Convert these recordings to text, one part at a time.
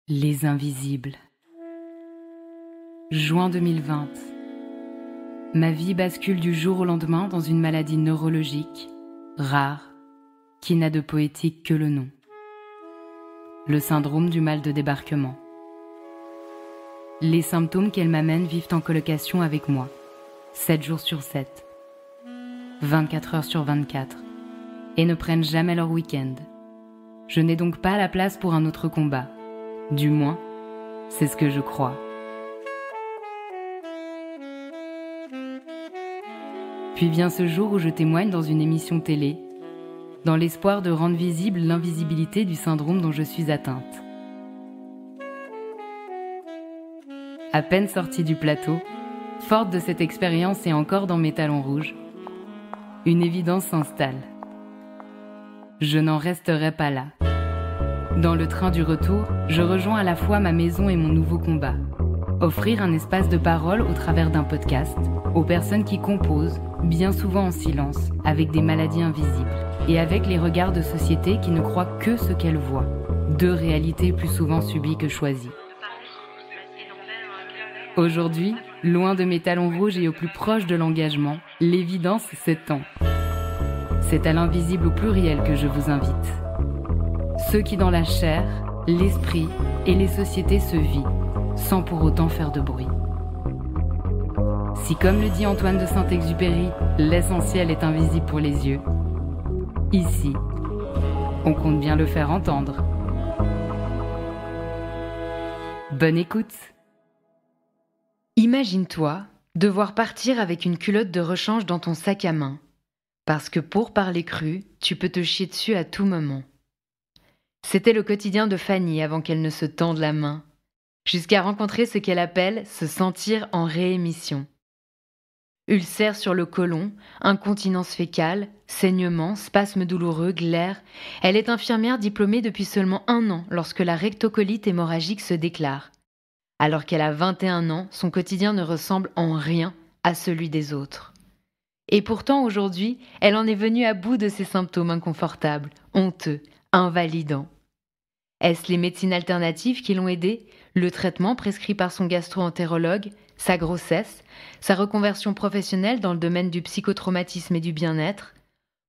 Les invisibles. Juin 2020. Ma vie bascule du jour au lendemain dans une maladie neurologique, rare, qui n'a de poétique que le nom. Le syndrome du mal de débarquement. Les symptômes qu'elle m'amène vivent en colocation avec moi, 7 jours sur 7, 24 heures sur 24, et ne prennent jamais leur week-end. Je n'ai donc pas la place pour un autre combat. Du moins, c'est ce que je crois. Puis vient ce jour où je témoigne dans une émission télé, dans l'espoir de rendre visible l'invisibilité du syndrome dont je suis atteinte. À peine sortie du plateau, forte de cette expérience et encore dans mes talons rouges, une évidence s'installe. Je n'en resterai pas là. Dans le train du retour, je rejoins à la fois ma maison et mon nouveau combat. Offrir un espace de parole au travers d'un podcast aux personnes qui composent, bien souvent en silence, avec des maladies invisibles et avec les regards de société qui ne croient que ce qu'elles voient. Deux réalités plus souvent subies que choisies. Aujourd'hui, loin de mes talons rouges et au plus proche de l'engagement, l'évidence s'étend. C'est à l'invisible au pluriel que je vous invite. Ceux qui dans la chair, l'esprit et les sociétés se vivent, sans pour autant faire de bruit. Si comme le dit Antoine de Saint-Exupéry, l'essentiel est invisible pour les yeux, ici, on compte bien le faire entendre. Bonne écoute. Imagine-toi devoir partir avec une culotte de rechange dans ton sac à main, parce que pour parler cru, tu peux te chier dessus à tout moment. C'était le quotidien de Fanny avant qu'elle ne se tende la main, jusqu'à rencontrer ce qu'elle appelle se sentir en réémission. Ulcère sur le côlon, incontinence fécale, saignement, spasmes douloureux, glaires, elle est infirmière diplômée depuis seulement 1 an lorsque la rectocolite hémorragique se déclare. Alors qu'elle a 21 ans, son quotidien ne ressemble en rien à celui des autres. Et pourtant aujourd'hui, elle en est venue à bout de ses symptômes inconfortables, honteux, invalidants. Est-ce les médecines alternatives qui l'ont aidée, le traitement prescrit par son gastro-entérologue, sa grossesse, sa reconversion professionnelle dans le domaine du psychotraumatisme et du bien-être?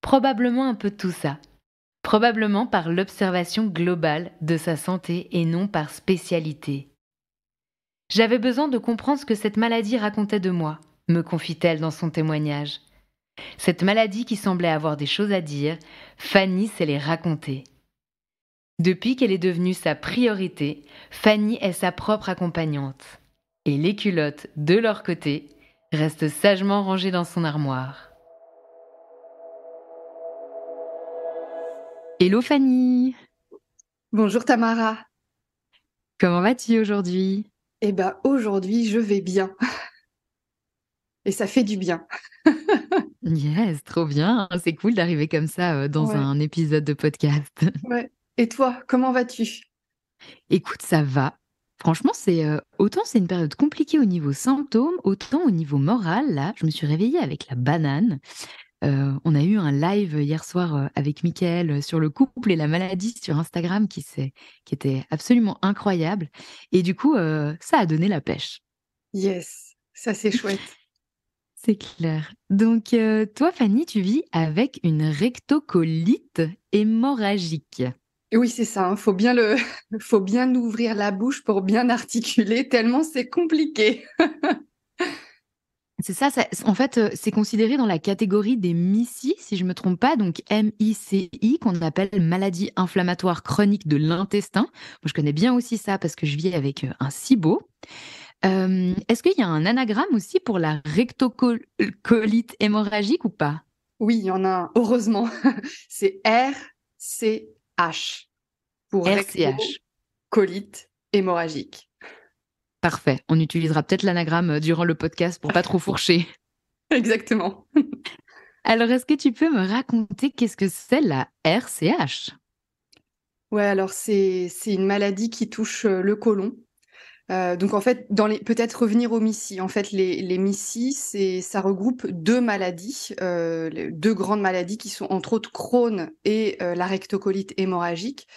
Probablement un peu de tout ça. Probablement par l'observation globale de sa santé et non par spécialité. J'avais besoin de comprendre ce que cette maladie racontait de moi, me confie-t-elle dans son témoignage. Cette maladie qui semblait avoir des choses à dire, Fanny sait les raconter. Depuis qu'elle est devenue sa priorité, Fanny est sa propre accompagnante. Et les culottes, de leur côté, restent sagement rangées dans son armoire. Hello Fanny! Bonjour Tamara. Comment vas-tu aujourd'hui? Eh ben aujourd'hui je vais bien et ça fait du bien. Yes, trop bien! C'est cool d'arriver comme ça dans Ouais, un épisode de podcast. ouais. Et toi, comment vas-tu? Écoute, ça va. Franchement, autant c'est une période compliquée au niveau symptômes, autant au niveau moral, là, je me suis réveillée avec la banane. On a eu un live hier soir, avec Mickaël, sur le couple et la maladie sur Instagram qui était absolument incroyable et du coup, ça a donné la pêche. Yes, ça c'est chouette. C'est clair. Donc, toi, Fanny, tu vis avec une rectocolite hémorragique. Et oui, c'est ça, hein, faut bien ouvrir la bouche pour bien articuler, tellement c'est compliqué. C'est ça, en fait, c'est considéré dans la catégorie des MICI, si je me trompe pas, donc MICI, qu'on appelle maladie inflammatoire chronique de l'intestin. Moi, je connais bien aussi ça parce que je vis avec un SIBO. Est-ce qu'il y a un anagramme aussi pour la rectocolite hémorragique ou pas? Oui, il y en a un, heureusement. C'est RCH pour RCH. rectocolite hémorragique. Parfait. On utilisera peut-être l'anagramme durant le podcast pour pas trop fourcher. Exactement. Alors, est-ce que tu peux me raconter qu'est-ce que c'est la RCH? Ouais, alors c'est une maladie qui touche le côlon. Donc en fait, peut-être revenir aux MICI. En fait, les MICI, ça regroupe 2 maladies, les 2 grandes maladies qui sont entre autres Crohn et la rectocolite hémorragique.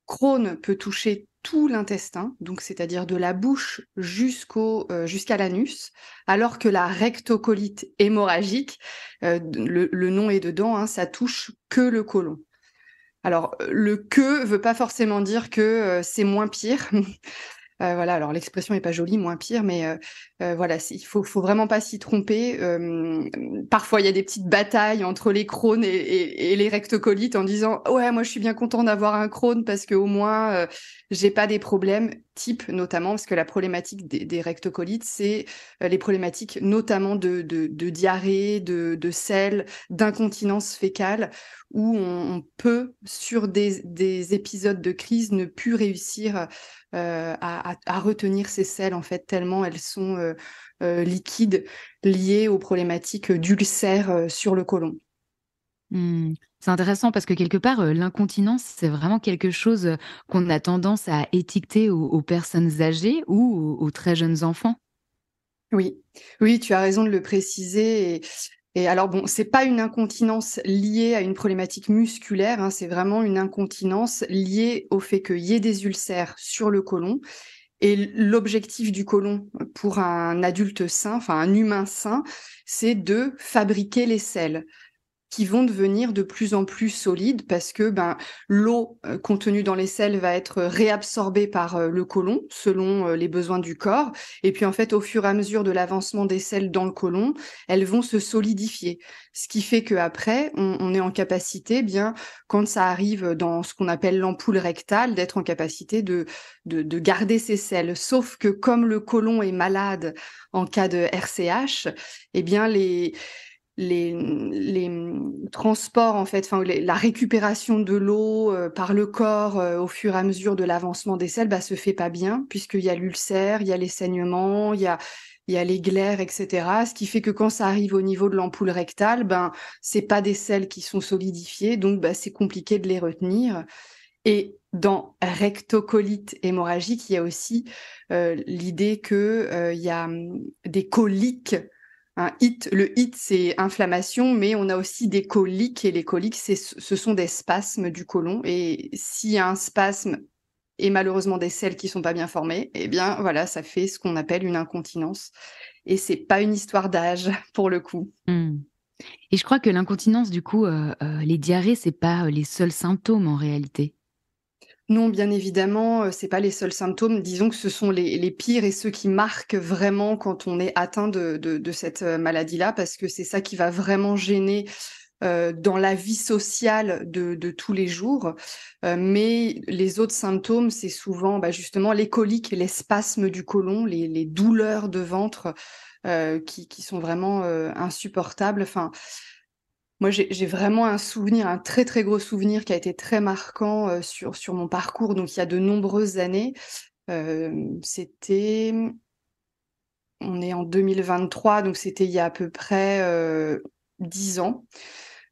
Crohn peut toucher tout l'intestin, donc c'est-à-dire de la bouche jusqu'à l'anus, alors que la rectocolite hémorragique, le nom est dedans, hein, ça touche que le côlon. Alors, le que veut pas forcément dire que c'est moins pire. Voilà, alors l'expression est pas jolie, moins pire, mais voilà, il faut vraiment pas s'y tromper. Parfois, il y a des petites batailles entre les Crohn et les rectocolites en disant ouais, moi je suis bien content d'avoir un Crohn parce que au moins j'ai pas des problèmes type notamment parce que la problématique des rectocolites, c'est les problématiques notamment de diarrhée, de selle, d'incontinence fécale où on peut sur des épisodes de crise ne plus réussir à retenir ces selles en fait tellement elles sont liquides liées aux problématiques d'ulcères sur le côlon. Mmh. C'est intéressant parce que quelque part, l'incontinence, c'est vraiment quelque chose, qu'on a tendance à étiqueter aux personnes âgées ou aux très jeunes enfants. Oui, oui, tu as raison de le préciser et alors bon, c'est pas une incontinence liée à une problématique musculaire, hein, c'est vraiment une incontinence liée au fait qu'il y ait des ulcères sur le côlon. Et l'objectif du côlon pour un adulte sain, enfin un humain sain, c'est de fabriquer les selles qui vont devenir de plus en plus solides parce que l'eau contenue dans les selles va être réabsorbée par le côlon selon les besoins du corps. Et puis en fait, au fur et à mesure de l'avancement des selles dans le côlon, elles vont se solidifier. Ce qui fait qu'après, on est en capacité, bien, quand ça arrive dans ce qu'on appelle l'ampoule rectale, d'être en capacité de garder ces selles. Sauf que comme le côlon est malade en cas de RCH, eh bien les transports en fait, enfin la récupération de l'eau par le corps au fur et à mesure de l'avancement des selles, se fait pas bien puisqu'il y a l'ulcère, il y a les saignements, il y a les glaires, etc. Ce qui fait que quand ça arrive au niveau de l'ampoule rectale, c'est pas des selles qui sont solidifiées, donc c'est compliqué de les retenir. Et dans rectocolite hémorragique, il y a aussi l'idée que il y a des coliques. Le it, c'est inflammation, mais on a aussi des coliques, et les coliques, ce sont des spasmes du côlon. Et s'il y a un spasme et malheureusement des selles qui sont pas bien formées, eh bien voilà, ça fait ce qu'on appelle une incontinence. Et c'est pas une histoire d'âge pour le coup. Mmh. Et je crois que l'incontinence du coup, les diarrhées, c'est pas, les seuls symptômes en réalité? Non, bien évidemment, c'est pas les seuls symptômes. Disons que ce sont les pires et ceux qui marquent vraiment quand on est atteint de cette maladie-là, parce que c'est ça qui va vraiment gêner dans la vie sociale de tous les jours. Mais les autres symptômes, c'est souvent justement les coliques, les spasmes du côlon, les douleurs de ventre qui sont vraiment insupportables. Enfin, moi, j'ai vraiment un souvenir, un très, très gros souvenir qui a été très marquant, sur mon parcours, donc il y a de nombreuses années. C'était on est en 2023, donc c'était il y a à peu près 10 ans.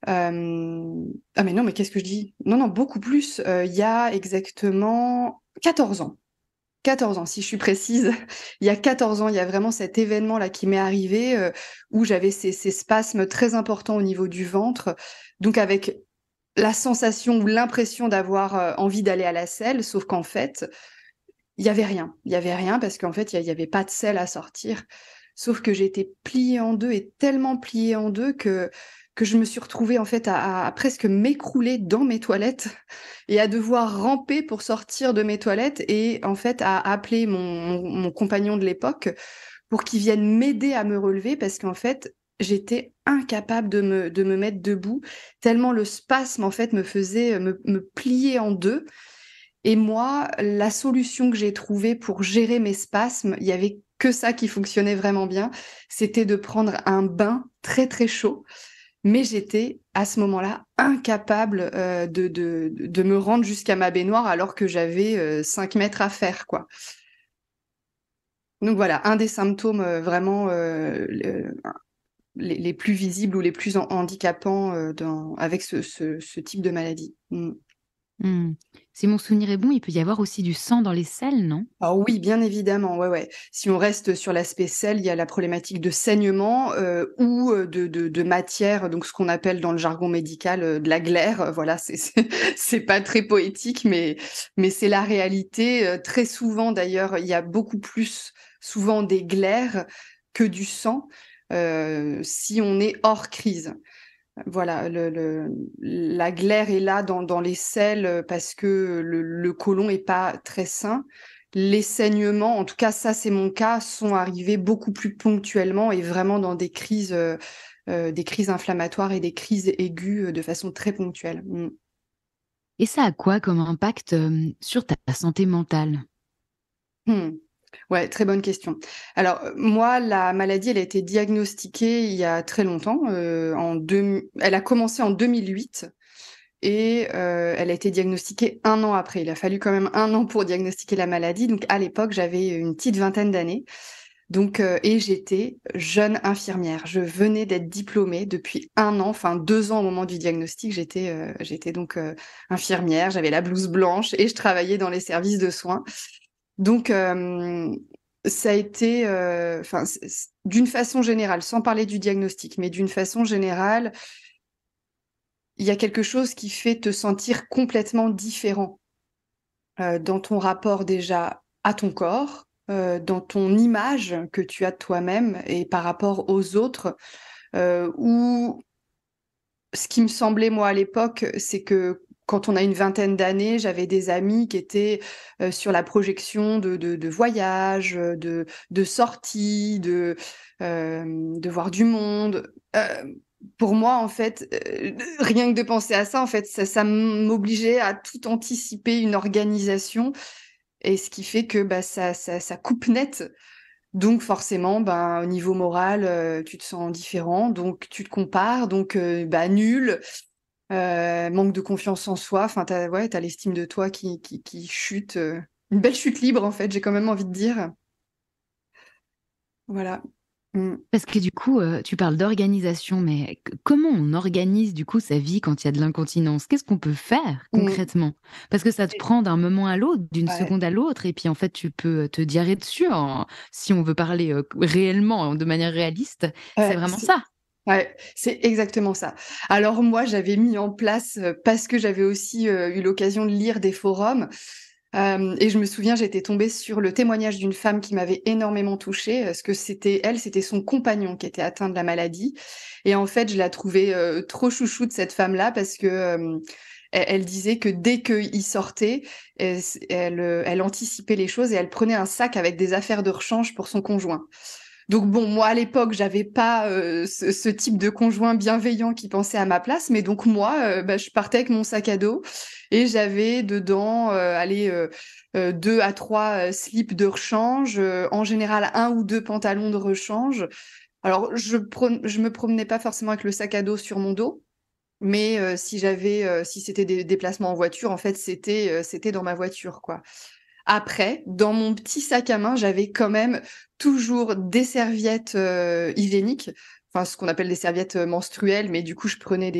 Ah mais non, mais qu'est-ce que je dis? Non, non, beaucoup plus, il y a exactement 14 ans. 14 ans, si je suis précise. Il y a 14 ans, il y a vraiment cet événement-là qui m'est arrivé, où j'avais ces spasmes très importants au niveau du ventre, donc avec la sensation ou l'impression d'avoir, envie d'aller à la selle, sauf qu'en fait, il y avait rien. Il y avait rien parce qu'en fait, il y avait pas de selle à sortir. Sauf que j'ai été pliée en 2 et tellement pliée en 2 que je me suis retrouvée en fait à presque m'écrouler dans mes toilettes et à devoir ramper pour sortir de mes toilettes et en fait à appeler mon compagnon de l'époque pour qu'il vienne m'aider à me relever parce qu'en fait, j'étais incapable de me mettre debout tellement le spasme en fait me faisait, me plier en 2. Et moi, la solution que j'ai trouvée pour gérer mes spasmes, il y avait que ça qui fonctionnait vraiment bien, c'était de prendre un bain très, très chaud. Mais j'étais, à ce moment-là, incapable, de me rendre jusqu'à ma baignoire alors que j'avais, 5 mètres à faire, quoi. Donc voilà, un des symptômes, vraiment, les plus visibles ou les plus handicapants, avec ce type de maladie. Mmh. Mmh. Si mon souvenir est bon, il peut y avoir aussi du sang dans les selles, non? Alors oui, bien évidemment, ouais, ouais. Si on reste sur l'aspect sel, il y a la problématique de saignement, ou de matière, donc ce qu'on appelle dans le jargon médical, de la glaire, voilà, c'est pas très poétique, mais c'est la réalité. Très souvent d'ailleurs, il y a beaucoup plus souvent des glaires que du sang, si on est hors crise. Voilà, la glaire est là dans les selles parce que le côlon est pas très sain. Les saignements, en tout cas ça c'est mon cas, sont arrivés beaucoup plus ponctuellement et vraiment dans des crises inflammatoires et des crises aiguës de façon très ponctuelle. Mm. Et ça a quoi comme impact, sur ta santé mentale? Hmm. Ouais, très bonne question. Alors, moi, la maladie, elle a été diagnostiquée il y a très longtemps. Elle a commencé en 2008. Et elle a été diagnostiquée 1 an après. Il a fallu quand même 1 an pour diagnostiquer la maladie. Donc à l'époque, j'avais une petite vingtaine d'années. Donc et j'étais jeune infirmière. Je venais d'être diplômée depuis 1 an, enfin 2 ans au moment du diagnostic. J'étais donc infirmière. J'avais la blouse blanche et je travaillais dans les services de soins. Donc ça a été, enfin d'une façon générale, sans parler du diagnostic, mais d'une façon générale, il y a quelque chose qui fait te sentir complètement différent dans ton rapport déjà à ton corps, dans ton image que tu as de toi-même et par rapport aux autres, ou ce qui me semblait, moi, à l'époque, c'est que quand on a une vingtaine d'années, j'avais des amis qui étaient sur la projection de voyages, de sorties, de voir du monde. Pour moi, en fait, rien que de penser à ça, en fait, ça m'obligeait à tout anticiper, une organisation, et ce qui fait que bah, ça coupe net. Donc forcément, ben, au niveau moral, tu te sens différent, donc tu te compares, donc bah, nul, manque de confiance en soi, enfin, ouais, t'as l'estime de toi qui chute, une belle chute libre en fait, j'ai quand même envie de dire. Voilà. Mm. Parce que du coup, tu parles d'organisation, mais comment on organise du coup sa vie quand il y a de l'incontinence? Qu'est-ce qu'on peut faire Mm. concrètement? Parce que ça te prend d'un moment à l'autre, d'une Ouais. seconde à l'autre, et puis en fait, tu peux te diarrhée dessus si on veut parler réellement, de manière réaliste, c'est Ouais, vraiment ça. ouais, c'est exactement ça. Alors moi, j'avais mis en place, parce que j'avais aussi eu l'occasion de lire des forums, et je me souviens, j'étais tombée sur le témoignage d'une femme qui m'avait énormément touchée, parce que c'était son compagnon qui était atteint de la maladie. Et en fait, je la trouvais trop chouchou de cette femme-là, parce que elle disait que dès qu'il sortait, elle anticipait les choses et elle prenait un sac avec des affaires de rechange pour son conjoint. Donc bon, moi à l'époque, j'avais pas ce type de conjoint bienveillant qui pensait à ma place, mais donc moi, bah, je partais avec mon sac à dos et j'avais dedans, 2 à 3 slips de rechange, en général 1 ou 2 pantalons de rechange. Alors je me promenais pas forcément avec le sac à dos sur mon dos, mais si c'était des déplacements en voiture, en fait c'était dans ma voiture quoi. Après, dans mon petit sac à main, j'avais quand même toujours des serviettes hygiéniques, enfin ce qu'on appelle des serviettes menstruelles, mais du coup je prenais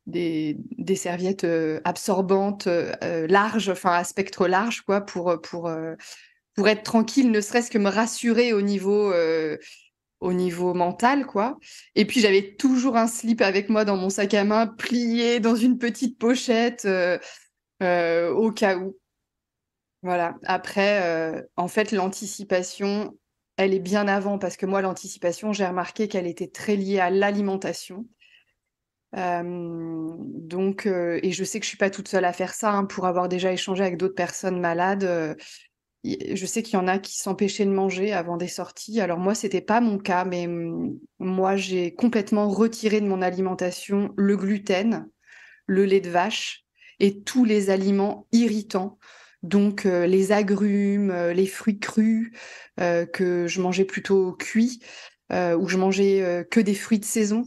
des serviettes absorbantes, larges, enfin à spectre large, quoi, pour être tranquille, ne serait-ce que me rassurer au niveau mental, quoi. Et puis j'avais toujours un slip avec moi dans mon sac à main, plié dans une petite pochette, au cas où. Voilà. Après, en fait, l'anticipation, elle est bien avant parce que moi, l'anticipation, j'ai remarqué qu'elle était très liée à l'alimentation. Donc, et je sais que je suis pas toute seule à faire ça, hein, pour avoir déjà échangé avec d'autres personnes malades. Je sais qu'il y en a qui s'empêchaient de manger avant des sorties. Alors moi, c'était pas mon cas, mais moi, j'ai complètement retiré de mon alimentation le gluten, le lait de vache et tous les aliments irritants. Donc les agrumes, les fruits crus que je mangeais plutôt cuits, ou je mangeais que des fruits de saison.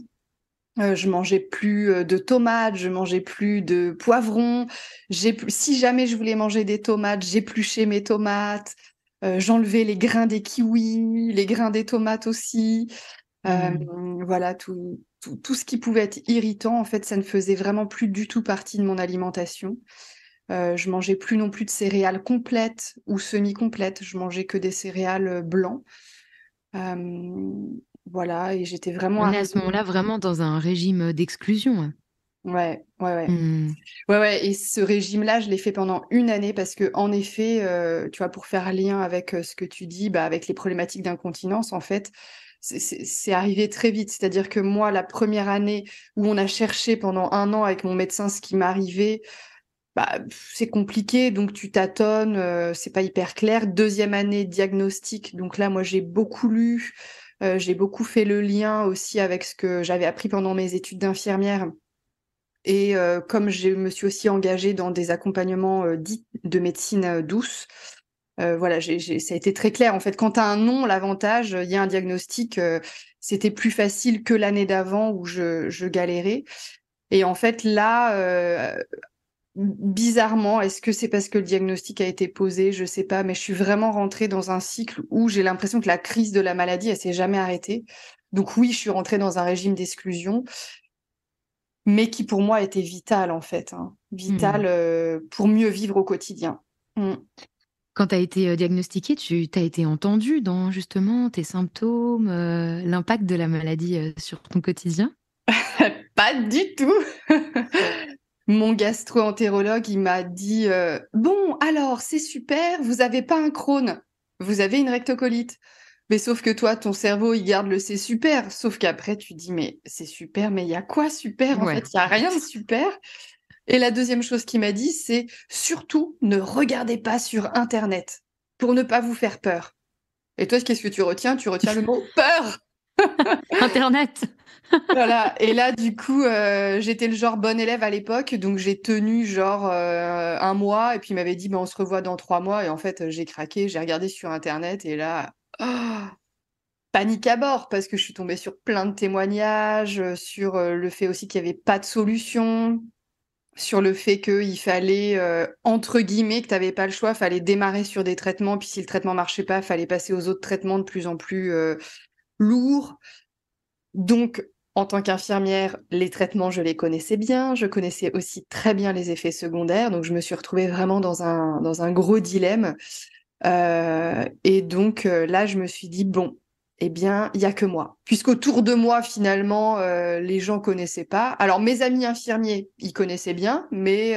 Je mangeais plus de tomates, je mangeais plus de poivrons. Si jamais je voulais manger des tomates, j'épluchais mes tomates. J'enlevais les grains des kiwis, les grains des tomates aussi. Mmh. Voilà, tout ce qui pouvait être irritant, en fait, ça ne faisait vraiment plus du tout partie de mon alimentation. Je mangeais plus non plus de céréales complètes ou semi-complètes. Je mangeais que des céréales blancs. Voilà, et j'étais vraiment On est à ce arrivée. moment-là vraiment dans un régime d'exclusion, hein. Ouais, ouais, ouais. Mmh. Ouais, ouais, et ce régime-là, je l'ai fait pendant une année parce que, en effet, tu vois, pour faire lien avec ce que tu dis, bah, avec les problématiques d'incontinence, en fait, c'est arrivé très vite. C'est-à-dire que moi, la première année où on a cherché pendant un an avec mon médecin ce qui m'arrivait, bah, c'est compliqué, donc tu tâtonnes, c'est pas hyper clair. Deuxième année, diagnostic, donc là, moi, j'ai beaucoup lu, j'ai beaucoup fait le lien aussi avec ce que j'avais appris pendant mes études d'infirmière. Et comme je me suis aussi engagée dans des accompagnements dits de médecine douce, voilà, ça a été très clair. En fait, quand tu as un nom, l'avantage, il y a un diagnostic, c'était plus facile que l'année d'avant où je galérais. Et en fait, là, bizarrement, est-ce que c'est parce que le diagnostic a été posé? Je sais pas, mais je suis vraiment rentrée dans un cycle où j'ai l'impression que la crise de la maladie, elle s'est jamais arrêtée. Donc oui, je suis rentrée dans un régime d'exclusion, mais qui pour moi était vital en fait, hein. Mmh. Vital pour mieux vivre au quotidien. Mm. Quand tu as été, diagnostiquée, tu as été entendue dans justement tes symptômes, l'impact de la maladie, sur ton quotidien? Pas du tout. Mon gastro-entérologue, il m'a dit bon, alors c'est super, vous avez pas un Crohn, vous avez une rectocolite. Mais sauf que toi, ton cerveau, il garde le c'est super. Sauf qu'après, tu dis mais c'est super, mais il y a quoi super en Ouais. fait? Il y a rien de super. Et la deuxième chose qu'il m'a dit, c'est surtout ne regardez pas sur Internet pour ne pas vous faire peur. Et toi, qu'est-ce que tu retiens? Tu retiens le mot peur. Internet! Voilà. Et là, du coup, j'étais le genre bonne élève à l'époque, donc j'ai tenu genre un mois, et puis il m'avait dit, bah, on se revoit dans 3 mois. Et en fait, j'ai craqué, j'ai regardé sur Internet, et là, oh, panique à bord, parce que je suis tombée sur plein de témoignages, sur le fait aussi qu'il n'y avait pas de solution, sur le fait qu'il fallait, entre guillemets, que tu n'avais pas le choix, fallait démarrer sur des traitements, puis si le traitement marchait pas, fallait passer aux autres traitements de plus en plus lourds. Donc, en tant qu'infirmière, les traitements, je les connaissais bien. Je connaissais aussi très bien les effets secondaires. Donc, je me suis retrouvée vraiment dans un gros dilemme. Et donc, là, je me suis dit, bon, eh bien, il y a que moi. Puisqu'autour de moi, finalement, les gens connaissaient pas. Alors, mes amis infirmiers, ils connaissaient bien, mais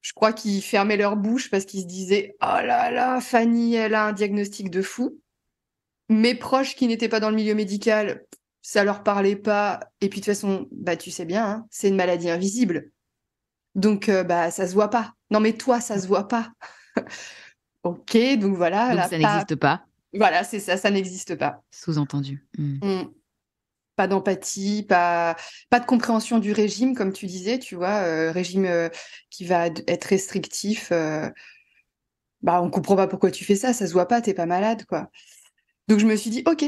je crois qu'ils fermaient leur bouche parce qu'ils se disaient, oh là là, Fanny, elle a un diagnostic de fou. Mes proches qui n'étaient pas dans le milieu médical, ça leur parlait pas. Et puis de toute façon, bah tu sais bien, hein, c'est une maladie invisible. Donc bah ça se voit pas. Non mais toi, ça se voit pas. Ok, donc voilà, Donc là, ça pas. n'existe pas, Voilà, c'est ça, ça n'existe pas. sous-entendu. Mmh. Mm. Pas d'empathie, pas de compréhension du régime, comme tu disais, tu vois, régime qui va être restrictif. Bah on comprend pas pourquoi tu fais ça, ça se voit pas, t'es pas malade, quoi. Donc je me suis dit, ok,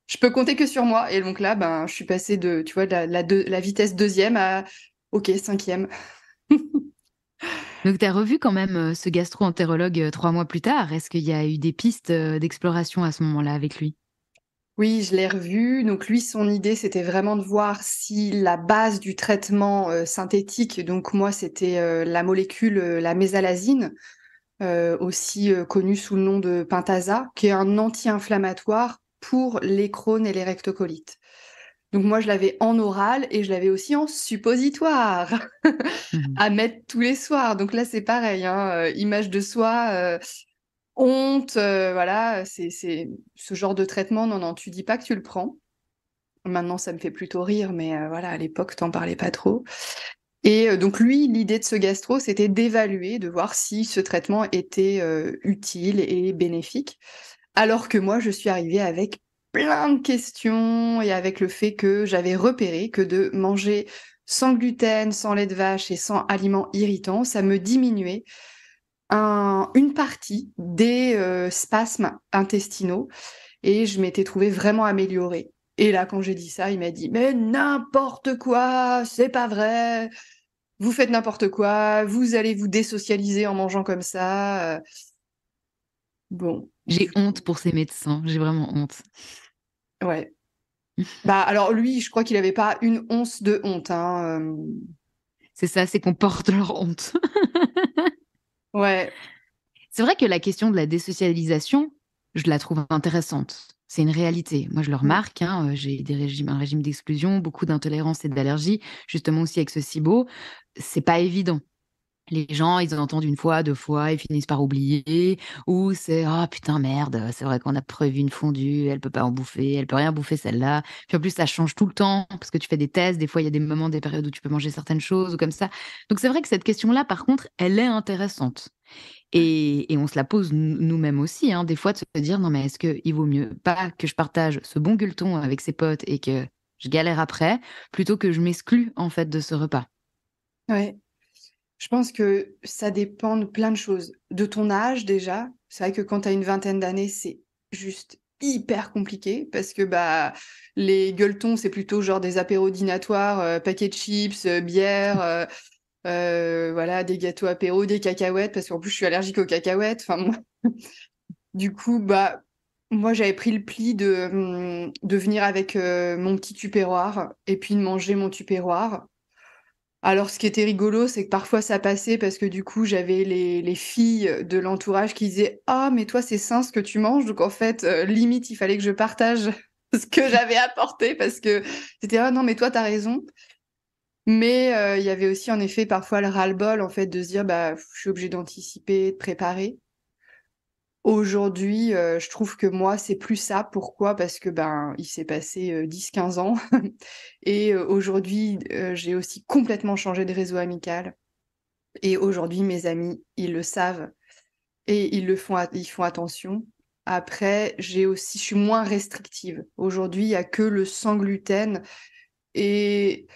je peux compter que sur moi. Et donc là, ben, je suis passée de, tu vois, de la vitesse deuxième à, ok, cinquième. Donc tu as revu quand même, ce gastro-entérologue, 3 mois plus tard. Est-ce qu'il y a eu des pistes, d'exploration à ce moment-là avec lui? Oui, je l'ai revu. Donc lui, son idée, c'était vraiment de voir si la base du traitement synthétique, donc moi, c'était la molécule, la mésalazine, aussi connue sous le nom de Pentasa, qui est un anti-inflammatoire pour les Crohn et les rectocolites. Donc moi, je l'avais en oral et je l'avais aussi en suppositoire Mmh. à mettre tous les soirs. Donc là, c'est pareil, hein, image de soi, honte, voilà, c'est ce genre de traitement. Non, non, tu dis pas que tu le prends. Maintenant, ça me fait plutôt rire, mais voilà, à l'époque, t'en parlais pas trop. Et donc lui, l'idée de ce gastro, c'était d'évaluer, de voir si ce traitement était utile et bénéfique. Alors que moi, je suis arrivée avec plein de questions et avec le fait que j'avais repéré que de manger sans gluten, sans lait de vache et sans aliments irritants, ça me diminuait une partie des spasmes intestinaux et je m'étais trouvée vraiment améliorée. Et là, quand j'ai dit ça, il m'a dit, mais n'importe quoi, c'est pas vrai, vous faites n'importe quoi, vous allez vous désocialiser en mangeant comme ça. Bon, J'ai honte pour ces médecins, j'ai vraiment honte. ouais. Bah alors lui, je crois qu'il avait pas une once de honte, hein. C'est ça, c'est qu'on porte leur honte. Ouais. C'est vrai que la question de la désocialisation, je la trouve intéressante. C'est une réalité. Moi, je le Mmh. remarque, hein, j'ai un régime d'exclusion, beaucoup d'intolérance et d'allergie, justement aussi avec ce SIBO. C'est pas évident. Les gens, ils entendent une fois, 2 fois, ils finissent par oublier ou c'est: «Ah putain merde, c'est vrai qu'on a prévu une fondue, elle peut pas en bouffer, elle peut rien bouffer celle-là». Puis en plus, ça change tout le temps parce que tu fais des tests, des fois il y a des moments, des périodes où tu peux manger certaines choses ou comme ça. Donc c'est vrai que cette question-là, par contre, elle est intéressante et on se la pose nous-mêmes aussi, hein, des fois de se dire: «Non mais est-ce qu'il vaut mieux pas que je partage ce bon gueuleton avec ses potes et que je galère après, plutôt que je m'exclus en fait de ce repas?» Ouais. Je pense que ça dépend de plein de choses. De ton âge déjà, c'est vrai que quand tu as une vingtaine d'années, c'est juste hyper compliqué parce que, bah, les gueuletons, c'est plutôt genre des apéros dînatoires, paquets de chips, bière, voilà, des gâteaux apéros, des cacahuètes parce qu'en plus je suis allergique aux cacahuètes. Enfin moi du coup, bah, moi j'avais pris le pli de venir avec, mon petit tupperware et puis de manger mon tupperware. Alors, ce qui était rigolo, c'est que parfois ça passait parce que du coup, j'avais les filles de l'entourage qui disaient: «Ah, mais toi, c'est sain ce que tu manges». Donc en fait, limite, il fallait que je partage ce que j'avais apporté parce que c'était: «Ah non, mais toi, t'as raison». Mais il y avait aussi en effet parfois le ras-le-bol en fait de se dire: «Bah, je suis obligée d'anticiper, de préparer». Aujourd'hui, je trouve que moi, c'est plus ça. Pourquoi? Parce que, ben, il s'est passé, 10-15 ans et aujourd'hui, j'ai aussi complètement changé de réseau amical et aujourd'hui, mes amis, ils le savent et ils font attention. Après, je suis moins restrictive. Aujourd'hui, il y a que le sans gluten et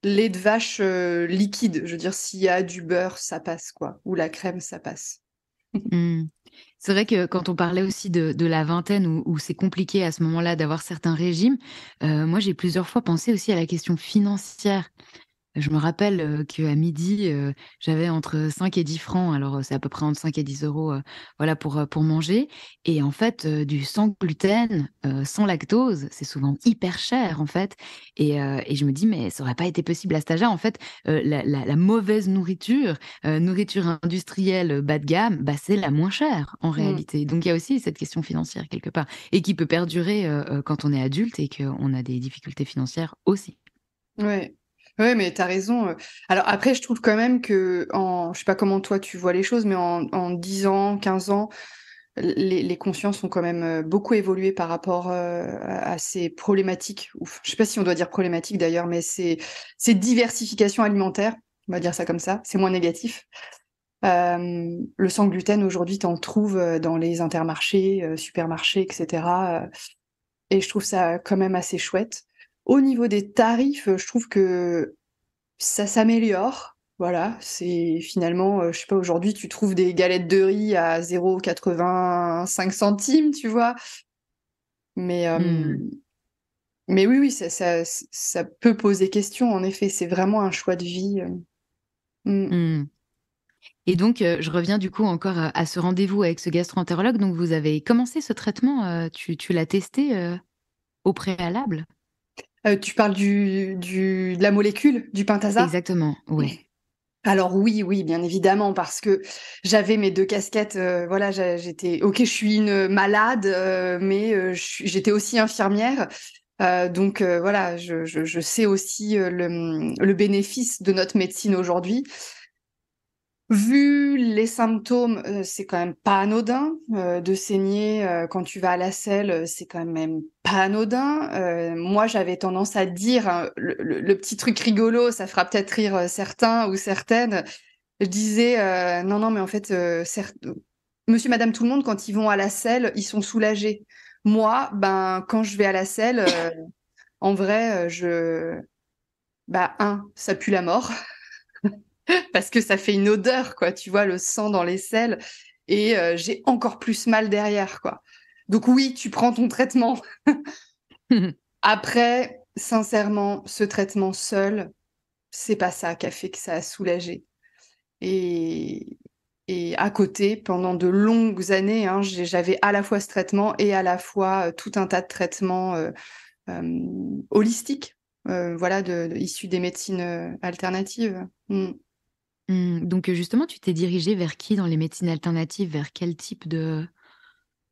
lait de vache, liquide. Je veux dire, s'il y a du beurre, ça passe, quoi, ou la crème, ça passe. Mmh. C'est vrai que quand on parlait aussi de la vingtaine où c'est compliqué à ce moment-là d'avoir certains régimes, moi j'ai plusieurs fois pensé aussi à la question financière. Je me rappelle, qu'à midi, j'avais entre 5 et 10 francs, alors, c'est à peu près entre 5 et 10 €, voilà pour manger et en fait, du sans gluten, sans lactose, c'est souvent hyper cher en fait et je me dis: «Mais ça aurait pas été possible à cet âge-là?» En fait, la mauvaise nourriture, nourriture industrielle, bas de gamme, bah, c'est la moins chère en Mmh. réalité. Donc il y a aussi cette question financière quelque part et qui peut perdurer, quand on est adulte et qu'on a des difficultés financières aussi. Ouais. Ouais, mais tu as raison, alors après je trouve quand même qu'en je sais pas comment toi tu vois les choses, mais en 10 ans, 15 ans, les consciences ont quand même, beaucoup évolué par rapport, à ces problématiques ou je sais pas si on doit dire problématiques d'ailleurs, mais ces diversifications alimentaires, on va dire ça comme ça, c'est moins négatif. Le sans gluten aujourd'hui, tu en trouves, dans les intermarchés, supermarchés et cetera, et je trouve ça quand même assez chouette. Au niveau des tarifs, je trouve que ça s'améliore. Voilà, c'est finalement, je sais pas, aujourd'hui, tu trouves des galettes de riz à 0,85 centimes, tu vois? Mais, Mmh. mais oui, oui, ça peut poser question, en effet. C'est vraiment un choix de vie, mmh. Mmh. Et donc, je reviens du coup encore à ce rendez-vous avec ce gastro-entérologue. Donc vous avez commencé ce traitement, tu l'as testé, au préalable? Tu parles du de la molécule, du Pentasa? Exactement, ouais. Alors oui, oui, bien évidemment, parce que j'avais mes 2 casquettes, voilà, j'étais OK, je suis une malade, mais j'étais aussi infirmière, donc voilà, je sais aussi, le bénéfice de notre médecine aujourd'hui. Vu les symptômes, c'est quand même pas anodin, de saigner, quand tu vas à la selle, c'est quand même pas anodin. Moi, j'avais tendance à dire, hein, le petit truc rigolo, ça fera peut-être rire, certains ou certaines. Je disais, «Non, non, mais en fait, monsieur, madame, tout le monde, quand ils vont à la selle, ils sont soulagés. Moi, ben, quand je vais à la selle, en vrai, bah, ça pue la mort parce que ça fait une odeur, quoi, tu vois? Le sang dans les selles et j'ai encore plus mal derrière, quoi. Donc oui, tu prends ton traitement. Après, sincèrement, ce traitement seul, c'est pas ça qui a fait que ça a soulagé. Et et à côté, pendant de longues années, hein, j'avais à la fois ce traitement et à la fois, tout un tas de traitements, holistiques, voilà, issus des médecines alternatives. Mm. Donc justement, tu t'es dirigée vers qui dans les médecines alternatives? Vers quel type de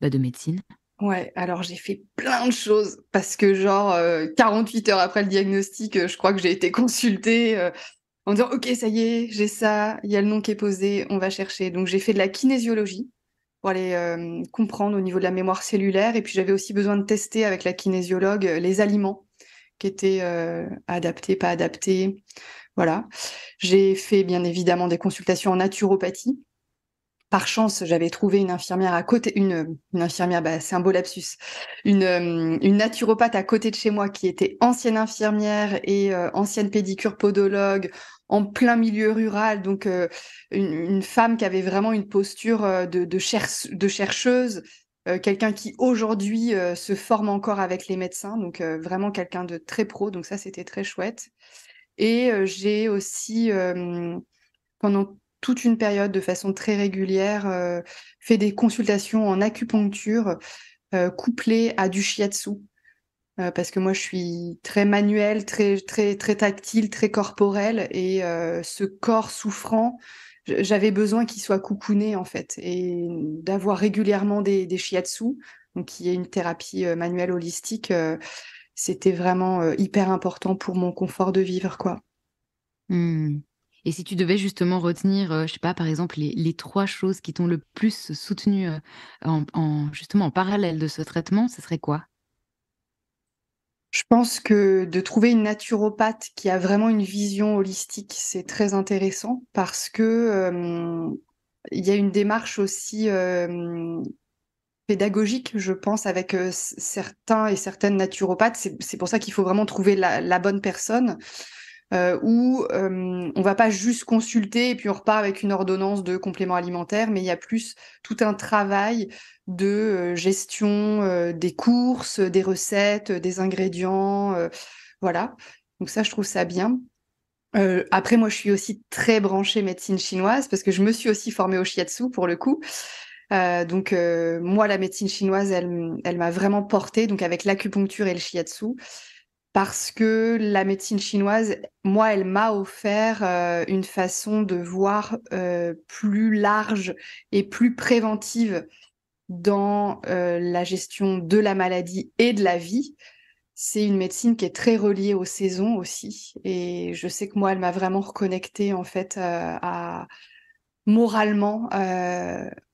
médecine? Ouais, alors j'ai fait plein de choses parce que genre 48 heures après le diagnostic, je crois que j'ai été consultée en disant OK, ça y est, j'ai ça, il y a le nom qui est posé, on va chercher. Donc j'ai fait de la kinésiologie pour aller comprendre au niveau de la mémoire cellulaire et puis j'avais aussi besoin de tester avec la kinésiologue les aliments qui étaient adaptés, pas adaptés. Voilà. J'ai fait bien évidemment des consultations en naturopathie. Par chance, j'avais trouvé une infirmière à côté, une infirmière, bah, c'est un beau lapsus, une naturopathe à côté de chez moi qui était ancienne infirmière et ancienne pédicure podologue en plein milieu rural, donc une femme qui avait vraiment une posture de chercheuse, quelqu'un qui aujourd'hui se forme encore avec les médecins, donc vraiment quelqu'un de très pro, donc ça c'était très chouette. Et j'ai aussi pendant toute une période, de façon très régulière, fait des consultations en acupuncture couplées à du shiatsu. Parce que moi, je suis très manuelle, très, très, très tactile, très corporelle. Et ce corps souffrant, j'avais besoin qu'il soit coucouné, en fait. Et d'avoir régulièrement des shiatsu, donc qui est une thérapie manuelle holistique, c'était vraiment hyper important pour mon confort de vivre, quoi. Mmh. Et si tu devais justement retenir, je sais pas, par exemple, les 3 choses qui t'ont le plus soutenue, justement en parallèle de ce traitement, ce serait quoi? Je pense que de trouver une naturopathe qui a vraiment une vision holistique, c'est très intéressant parce que, il y a une démarche aussi, pédagogique, je pense, avec, certains et certaines naturopathes. C'est pour ça qu'il faut vraiment trouver la bonne personne, où, on va pas juste consulter et puis on repart avec une ordonnance de compléments alimentaires, mais il y a plus tout un travail de, gestion, des courses, des recettes, des ingrédients, voilà. Donc ça, je trouve ça bien. Après moi, je suis aussi très branchée médecine chinoise parce que je me suis aussi formée au shiatsu pour le coup. Donc moi, la médecine chinoise, elle m'a vraiment portée, donc avec l'acupuncture et le shiatsu. Parce que la médecine chinoise, moi, elle m'a offert une façon de voir plus large et plus préventive dans la gestion de la maladie et de la vie. C'est une médecine qui est très reliée aux saisons aussi. Et je sais que moi, elle m'a vraiment reconnectée en fait moralement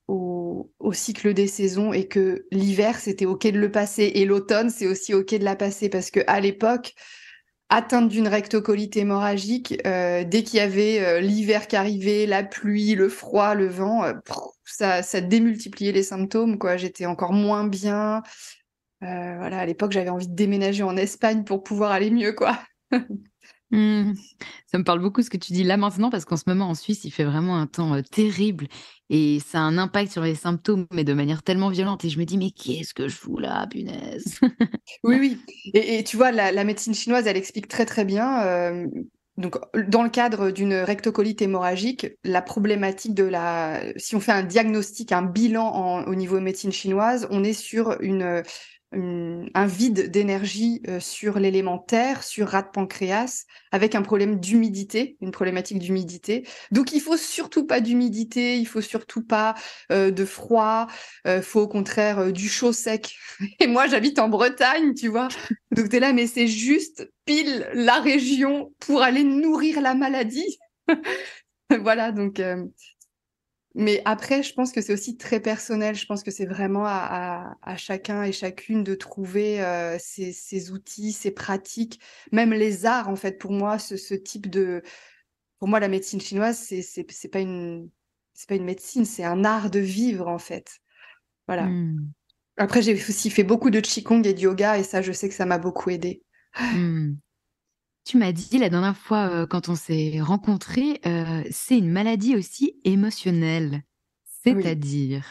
au cycle des saisons et que l'hiver, c'était OK de le passer et l'automne, c'est aussi OK de la passer parce que à l'époque, atteinte d'une rectocolite hémorragique, dès qu'il y avait l'hiver qui arrivait, la pluie, le froid, le vent, ça démultipliait les symptômes, quoi. J'étais encore moins bien. Voilà, à l'époque, j'avais envie de déménager en Espagne pour pouvoir aller mieux, quoi. Mmh. Ça me parle beaucoup ce que tu dis là maintenant parce qu'en ce moment en Suisse, il fait vraiment un temps, terrible et ça a un impact sur les symptômes, mais de manière tellement violente et je me dis: «Mais qu'est-ce que je fous là, punaise?» Oui, oui. Et tu vois, la médecine chinoise, elle explique très, très bien. Donc, dans le cadre d'une rectocolite hémorragique, la problématique de la... Si on fait un diagnostic, un bilan au niveau médecine chinoise, on est sur un vide d'énergie sur l'élément terre, sur rat de pancréas, avec un problème d'humidité, une problématique d'humidité. Donc, il faut surtout pas d'humidité, il faut surtout pas de froid, faut au contraire du chaud sec. Et moi, j'habite en Bretagne, tu vois. Donc, tu es là, mais c'est juste pile la région pour aller nourrir la maladie. Voilà, donc. Mais après, je pense que c'est aussi très personnel. Je pense que c'est vraiment à chacun et chacune de trouver ses outils, ses pratiques, même les arts, en fait. Pour moi, ce type de. Pour moi, la médecine chinoise, c'est pas c'est pas une médecine, c'est un art de vivre, en fait. Voilà. Mmh. Après, j'ai aussi fait beaucoup de qigong et de yoga et ça, je sais que ça m'a beaucoup aidée. Mmh. Tu m'as dit la dernière fois, quand on s'est rencontrés, c'est une maladie aussi émotionnelle. Oui. C'est-à-dire?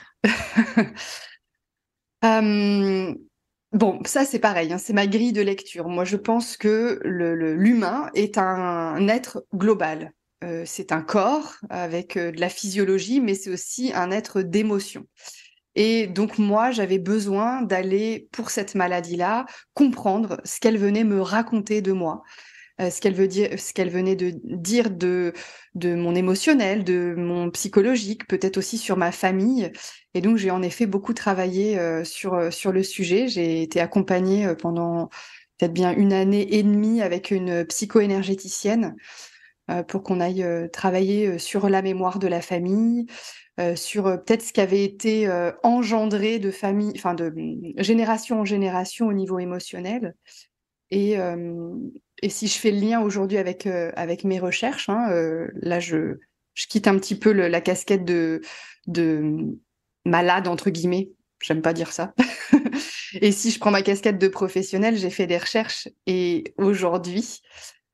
Hem, bon, ça, c'est pareil, hein, c'est ma grille de lecture. Moi, je pense que l'humain est un être global. C'est un corps avec, de la physiologie, mais c'est aussi un être d'émotion. Et donc moi, j'avais besoin d'aller, pour cette maladie-là, comprendre ce qu'elle venait me raconter de moi, ce qu'elle venait de dire de mon émotionnel, de mon psychologique, peut-être aussi sur ma famille. Et donc j'ai en effet beaucoup travaillé sur le sujet. J'ai été accompagnée pendant peut-être bien 1 année et demie avec une psycho-énergéticienne pour qu'on aille travailler sur la mémoire de la famille, sur peut-être ce qui avait été engendré de famille, enfin de génération en génération au niveau émotionnel. Et, euh, et si je fais le lien aujourd'hui avec mes recherches, hein, là je quitte un petit peu la casquette de malade, entre guillemets, j'aime pas dire ça. Et si je prends ma casquette de professionnelle, j'ai fait des recherches et aujourd'hui,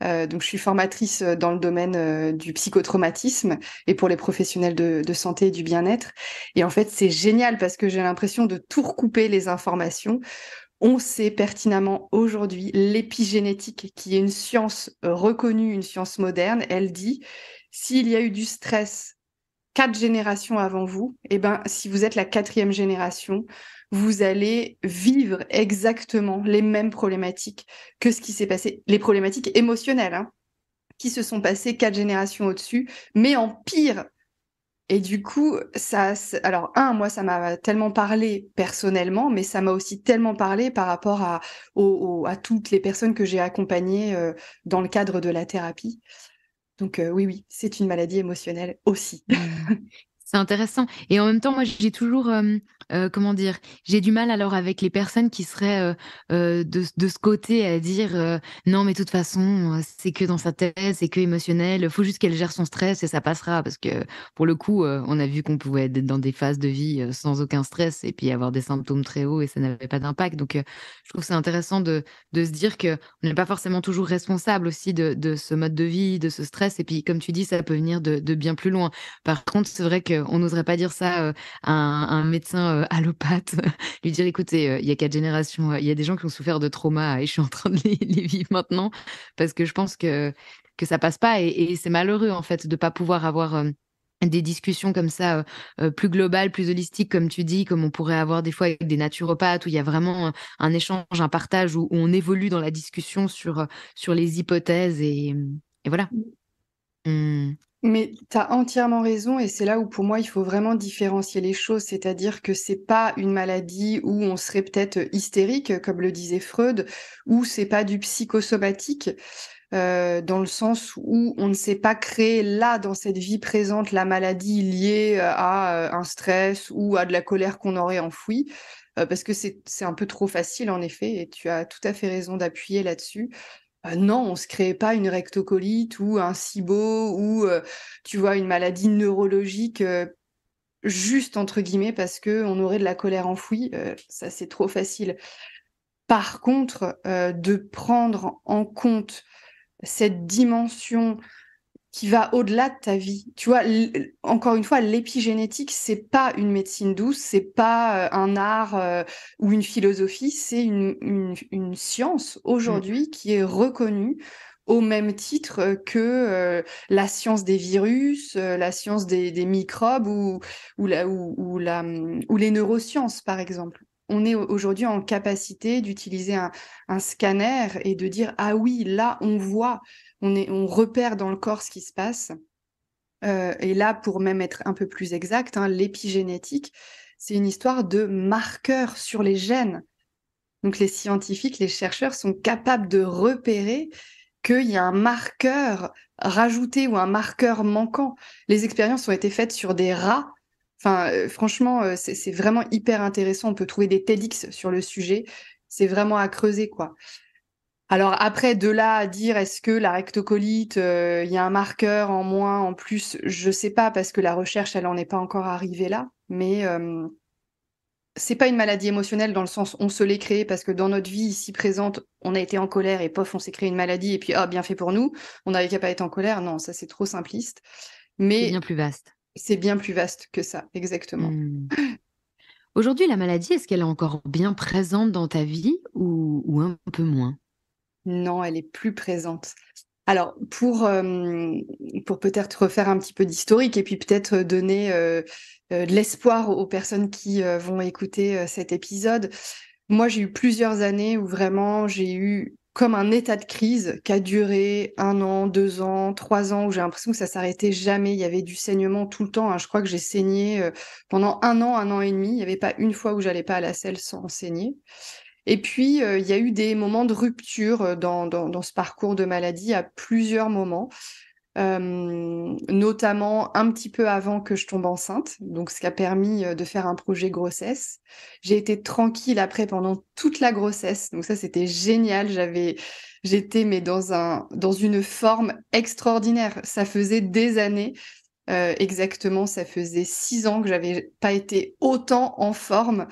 donc je suis formatrice dans le domaine du psychotraumatisme et pour les professionnels de santé et du bien-être. Et en fait, c'est génial parce que j'ai l'impression de tout recouper les informations. On sait pertinemment aujourd'hui l'épigénétique, qui est une science reconnue, une science moderne. Elle dit, s'il y a eu du stress 4 générations avant vous, eh ben, si vous êtes la 4e génération, vous allez vivre exactement les mêmes problématiques que ce qui s'est passé, les problématiques émotionnelles, hein, qui se sont passées 4 générations au-dessus, mais en pire. Et du coup, alors, moi, ça m'a tellement parlé personnellement, mais ça m'a aussi tellement parlé par rapport à toutes les personnes que j'ai accompagnées dans le cadre de la thérapie. Donc, oui, oui, c'est une maladie émotionnelle aussi. Mmh. C'est intéressant et en même temps, moi, j'ai toujours, comment dire? J'ai du mal alors avec les personnes qui seraient, de ce côté à dire, «Non, mais de toute façon, c'est que dans sa tête, c'est que émotionnel, faut juste qu'elle gère son stress et ça passera». Parce que pour le coup, on a vu qu'on pouvait être dans des phases de vie, sans aucun stress et puis avoir des symptômes très hauts et ça n'avait pas d'impact. Donc, je trouve que c'est intéressant de se dire qu'on n'est pas forcément toujours responsable aussi de ce mode de vie, de ce stress et puis comme tu dis, ça peut venir de bien plus loin. Par contre, c'est vrai qu'on n'oserait pas dire ça, à un médecin, allopathe, lui dire: «Écoutez, il y a 4 générations, il y a des gens qui ont souffert de traumas et je suis en train de les vivre maintenant». Parce que je pense que ça passe pas et c'est malheureux, en fait, de pas pouvoir avoir, des discussions comme ça, plus globales, plus holistiques, comme tu dis, comme on pourrait avoir des fois avec des naturopathes, où il y a vraiment, un échange, un partage, où on évolue dans la discussion sur les hypothèses et voilà. Mmh. Mais tu as entièrement raison et c'est là où pour moi il faut vraiment différencier les choses, c'est-à-dire que c'est pas une maladie où on serait peut-être hystérique, comme le disait Freud, ou c'est pas du psychosomatique, dans le sens où on ne sait pas créer là, dans cette vie présente, la maladie liée à un stress ou à de la colère qu'on aurait enfouie, parce que c'est un peu trop facile en effet, et tu as tout à fait raison d'appuyer là-dessus. Non, on se crée pas une rectocolite ou un SIBO ou, tu vois, une maladie neurologique, juste entre guillemets parce que on aurait de la colère enfouie, ça c'est trop facile. Par contre, de prendre en compte cette dimension qui va au-delà de ta vie. Tu vois, encore une fois, l'épigénétique, c'est pas une médecine douce, c'est pas un art ou une philosophie, c'est une science Mmh. aujourd'hui qui est reconnue au même titre que la science des virus, la science des microbes ou les neurosciences, par exemple. On est aujourd'hui en capacité d'utiliser un scanner et de dire, ah oui, là, on voit on repère dans le corps ce qui se passe. Et là, pour même être un peu plus exact, hein, l'épigénétique, c'est une histoire de marqueurs sur les gènes. Donc les scientifiques, les chercheurs sont capables de repérer qu'il y a un marqueur rajouté ou un marqueur manquant. Les expériences ont été faites sur des rats. Enfin, franchement, c'est vraiment hyper intéressant. On peut trouver des TEDx sur le sujet. C'est vraiment à creuser, quoi. Alors après, de là à dire est-ce que la rectocolite, il y a un marqueur en moins, en plus, je sais pas parce que la recherche, elle en est pas encore arrivée là. Mais c'est pas une maladie émotionnelle dans le sens on se l'est créée parce que dans notre vie ici présente, on a été en colère et pof, on s'est créé une maladie et puis ah bien fait pour nous, on n'avait qu'à pas être en colère. Non, ça c'est trop simpliste. C'est bien Mais plus vaste. c'est bien plus vaste que ça, exactement. Mmh. Aujourd'hui, la maladie, est-ce qu'elle est encore bien présente dans ta vie ou un peu moins? Non, elle est plus présente. Alors, pour peut-être refaire un petit peu d'historique et puis peut-être donner de l'espoir aux personnes qui vont écouter cet épisode, moi, j'ai eu plusieurs années où vraiment j'ai eu comme un état de crise qui a duré 1 an, 2 ans, 3 ans, où j'ai l'impression que ça s'arrêtait jamais. Il y avait du saignement tout le temps, hein. Je crois que j'ai saigné pendant 1 an et demi. Il n'y avait pas une fois où j'allais pas à la selle sans saigner. Et puis, il y a eu des moments de rupture dans ce parcours de maladie à plusieurs moments, notamment un petit peu avant que je tombe enceinte, donc ce qui a permis de faire un projet grossesse. J'ai été tranquille après pendant toute la grossesse, donc ça c'était génial. J'étais mais dans une forme extraordinaire. Ça faisait des années, exactement, ça faisait 6 ans que j'avais pas été autant en forme.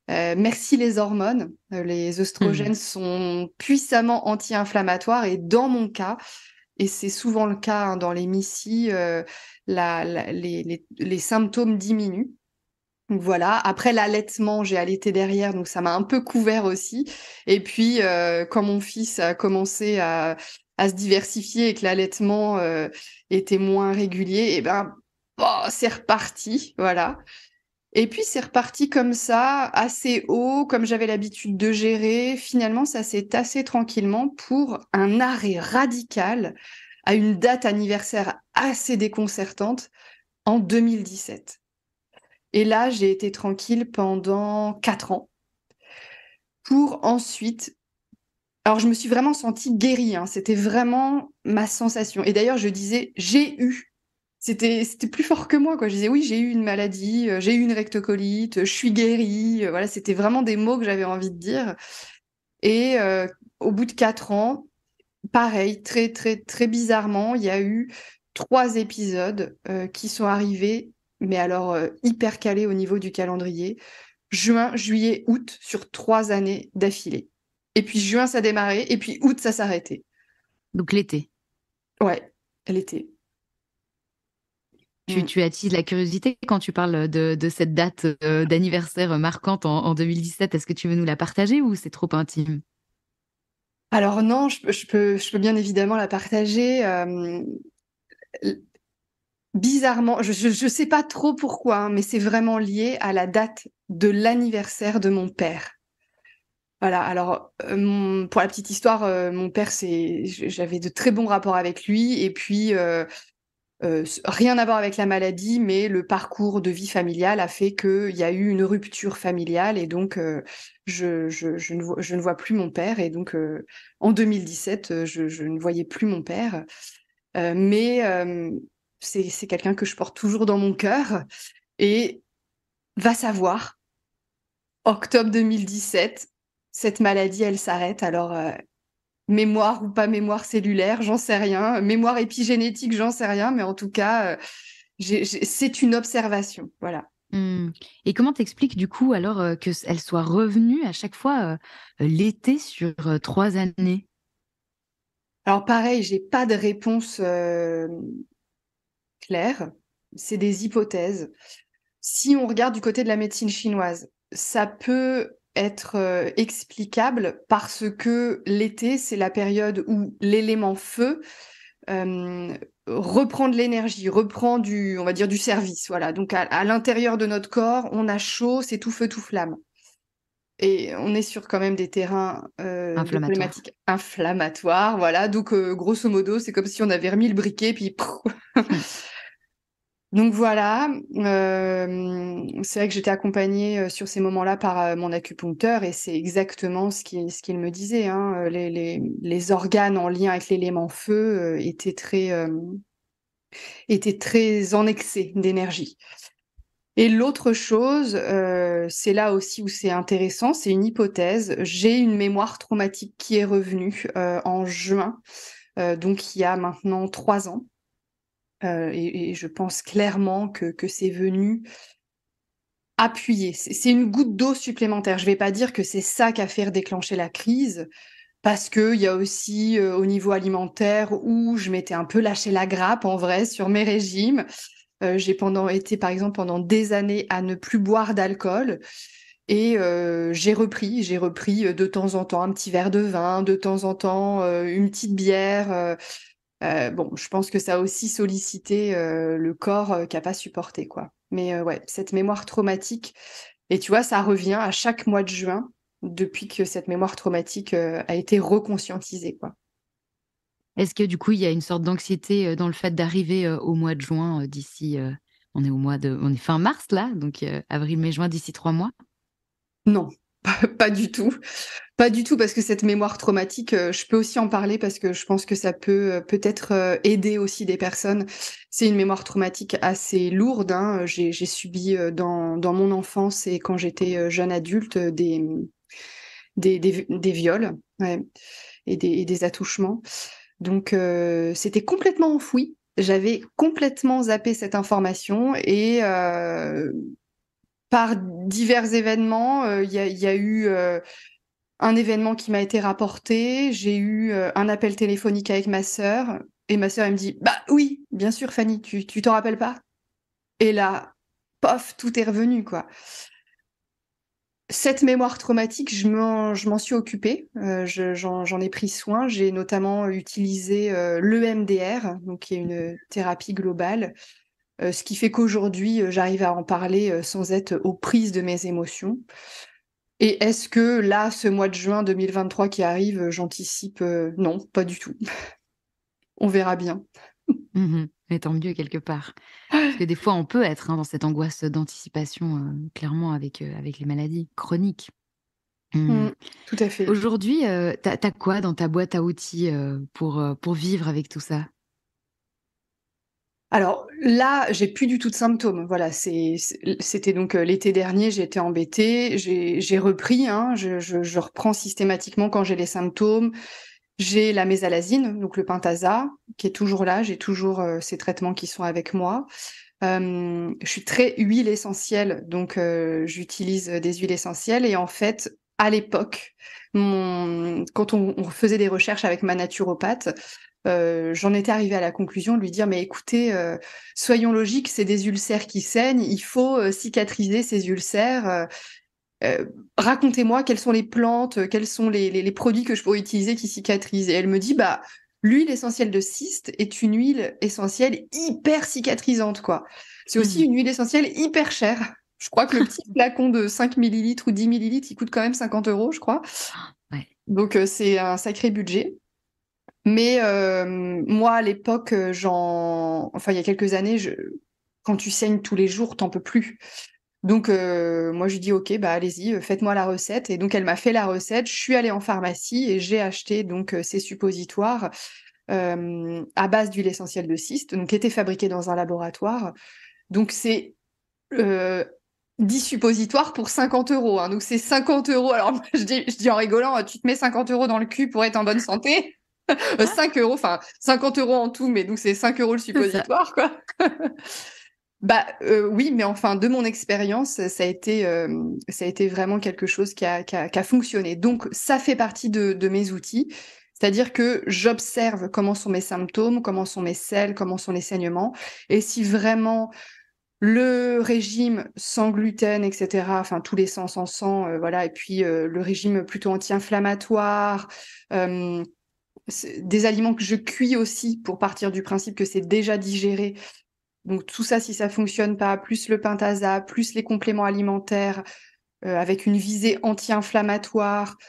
Merci les hormones. Les Hmm. œstrogènes sont puissamment anti-inflammatoires et dans mon cas, et c'est souvent le cas hein, dans les MIS-C, les symptômes diminuent. Donc voilà. Après l'allaitement, j'ai allaité derrière, donc ça m'a un peu couvert aussi. Et puis, quand mon fils a commencé à se diversifier et que l'allaitement était moins régulier, et ben, oh, c'est reparti. Voilà. Et puis c'est reparti comme ça, assez haut, comme j'avais l'habitude de gérer. Finalement, ça s'est tassé tranquillement pour un arrêt radical à une date anniversaire assez déconcertante en 2017. Et là, j'ai été tranquille pendant 4 ans pour ensuite... Alors, je me suis vraiment sentie guérie, hein. C'était vraiment ma sensation. Et d'ailleurs, je disais, j'ai eu. C'était plus fort que moi, quoi. Je disais, oui, j'ai eu une maladie, j'ai eu une rectocolite, je suis guérie. Voilà, c'était vraiment des mots que j'avais envie de dire. Et au bout de 4 ans, pareil, très, très, très bizarrement, il y a eu 3 épisodes qui sont arrivés, mais alors hyper calés au niveau du calendrier. Juin, juillet, août, sur 3 années d'affilée. Et puis juin, ça démarrait, et puis août, ça s'arrêtait. Donc l'été. Ouais, l'été. Tu, Mm. tu attises la curiosité quand tu parles de cette date d'anniversaire marquante en 2017. Est-ce que tu veux nous la partager ou c'est trop intime? Alors non, je peux bien évidemment la partager. Bizarrement, je sais pas trop pourquoi, hein, mais c'est vraiment lié à la date de l'anniversaire de mon père. Voilà, alors pour la petite histoire, mon père, j'avais de très bons rapports avec lui, et puis rien à voir avec la maladie, mais le parcours de vie familiale a fait qu'il y a eu une rupture familiale, et donc je ne vois plus mon père, et donc en 2017, je ne voyais plus mon père. Mais c'est quelqu'un que je porte toujours dans mon cœur. Et va savoir, octobre 2017, cette maladie, elle s'arrête. Alors, mémoire ou pas mémoire cellulaire, j'en sais rien. Mémoire épigénétique, j'en sais rien. Mais en tout cas, c'est une observation. Voilà. Hmm. Et comment t'expliques du coup alors qu'elle soit revenue à chaque fois l'été sur 3 années? Alors, pareil, j'ai pas de réponse claire. C'est des hypothèses. Si on regarde du côté de la médecine chinoise, ça peut être explicable parce que l'été, c'est la période où l'élément feu euh, reprend de l'énergie, reprend on va dire, du service. Voilà. Donc à l'intérieur de notre corps, on a chaud, c'est tout feu, tout flamme. Et on est sur quand même des terrains de Inflammatoire. problématiques inflammatoires. Voilà. Donc grosso modo, c'est comme si on avait remis le briquet, puis donc voilà, c'est vrai que j'étais accompagnée sur ces moments-là par mon acupuncteur, et c'est exactement ce qu'il me disait, hein. Les organes en lien avec l'élément feu étaient très en excès d'énergie. Et l'autre chose, c'est là aussi où c'est intéressant, c'est une hypothèse. J'ai une mémoire traumatique qui est revenue en juin, donc il y a maintenant 3 ans. Et je pense clairement que c'est venu appuyer. C'est une goutte d'eau supplémentaire. Je vais pas dire que c'est ça qui a fait déclencher la crise, parce qu'il y a aussi au niveau alimentaire où je m'étais un peu lâché la grappe en vrai sur mes régimes. J'ai été par exemple pendant des années à ne plus boire d'alcool. Et j'ai repris de temps en temps un petit verre de vin, de temps en temps une petite bière. Bon, je pense que ça a aussi sollicité, le corps, qui a pas supporté, quoi. Mais, ouais, cette mémoire traumatique et tu vois, ça revient à chaque mois de juin depuis que cette mémoire traumatique, a été reconscientisée, quoi. Est-ce que du coup, il y a une sorte d'anxiété, dans le fait d'arriver, au mois de juin, d'ici, on est fin mars là, donc avril, mai, juin, d'ici 3 mois? Non, pas du tout. Pas du tout, parce que cette mémoire traumatique, je peux aussi en parler parce que je pense que ça peut, peut-être, aider aussi des personnes. C'est une mémoire traumatique assez lourde, hein, j'ai subi, dans mon enfance et quand j'étais, jeune adulte, des viols, ouais, et des attouchements. Donc c'était complètement enfoui. J'avais complètement zappé cette information et par divers événements, il y a eu, un événement qui m'a été rapporté, j'ai eu, un appel téléphonique avec ma sœur et ma sœur, elle me dit: «Bah oui, bien sûr Fanny, tu t'en rappelles pas?» Et là, pof, tout est revenu, quoi. Cette mémoire traumatique, je m'en suis occupée, j'en ai pris soin. J'ai notamment utilisé, l'EMDR, donc qui est une thérapie globale, ce qui fait qu'aujourd'hui, j'arrive à en parler, sans être aux prises de mes émotions. Et est-ce que là, ce mois de juin 2023 qui arrive, j'anticipe, non, pas du tout. On verra bien. Mmh. Mais tant mieux quelque part. Parce que des fois, on peut être, hein, dans cette angoisse d'anticipation, clairement avec les maladies chroniques. Mmh. Mmh, tout à fait. Aujourd'hui, tu quoi dans ta boîte à outils, pour vivre avec tout ça? Alors là, j'ai plus du tout de symptômes. Voilà, c'était donc, l'été dernier, j'étais embêtée, j'ai repris, hein, je reprends systématiquement quand j'ai les symptômes. J'ai la mésalazine, donc le Pentasa, qui est toujours là, j'ai toujours, ces traitements qui sont avec moi. Je suis très huile essentielle, donc j'utilise, des huiles essentielles et en fait, à l'époque, quand on faisait des recherches avec ma naturopathe, j'en étais arrivée à la conclusion de lui dire: «Mais écoutez, soyons logiques, c'est des ulcères qui saignent, il faut, cicatriser ces ulcères, racontez-moi quelles sont les plantes, quels sont les produits que je pourrais utiliser qui cicatrisent?» Et elle me dit: «Bah, l'huile essentielle de cyste est une huile essentielle hyper cicatrisante, quoi. C'est aussi Mmh. une huile essentielle hyper chère». Je crois que le petit flacon de 5 millilitres ou 10 millilitres, il coûte quand même 50 €, je crois. Ouais. Donc c'est un sacré budget. Mais moi, à l'époque, enfin, il y a quelques années, quand tu saignes tous les jours, tu en peux plus. Donc moi je lui dis: «OK, bah allez-y, faites-moi la recette» et donc elle m'a fait la recette. Je suis allée en pharmacie et j'ai acheté donc ces suppositoires, à base d'huile essentielle de cyste, donc qui étaient fabriqués dans un laboratoire. Donc c'est, heu, 10 suppositoires pour 50 €, hein, donc c'est 50 €. Alors moi je dis en rigolant: «Tu te mets 50 € dans le cul pour être en bonne santé?» 5 €, enfin 50 € en tout, mais donc c'est 5 € le C'est ça. suppositoire, quoi. Bah, oui, mais enfin, de mon expérience, ça a été vraiment quelque chose qui a fonctionné. Donc ça fait partie de mes outils. C'est-à-dire que j'observe comment sont mes symptômes, comment sont mes selles, comment sont les saignements et si vraiment le régime sans gluten et cetera, enfin tous les sans, voilà et puis, le régime plutôt anti-inflammatoire, hem, des aliments que je cuis aussi pour partir du principe que c'est déjà digéré, donc tout ça, si ça fonctionne pas, plus le Pentasa, plus les compléments alimentaires, avec une visée anti-inflammatoire,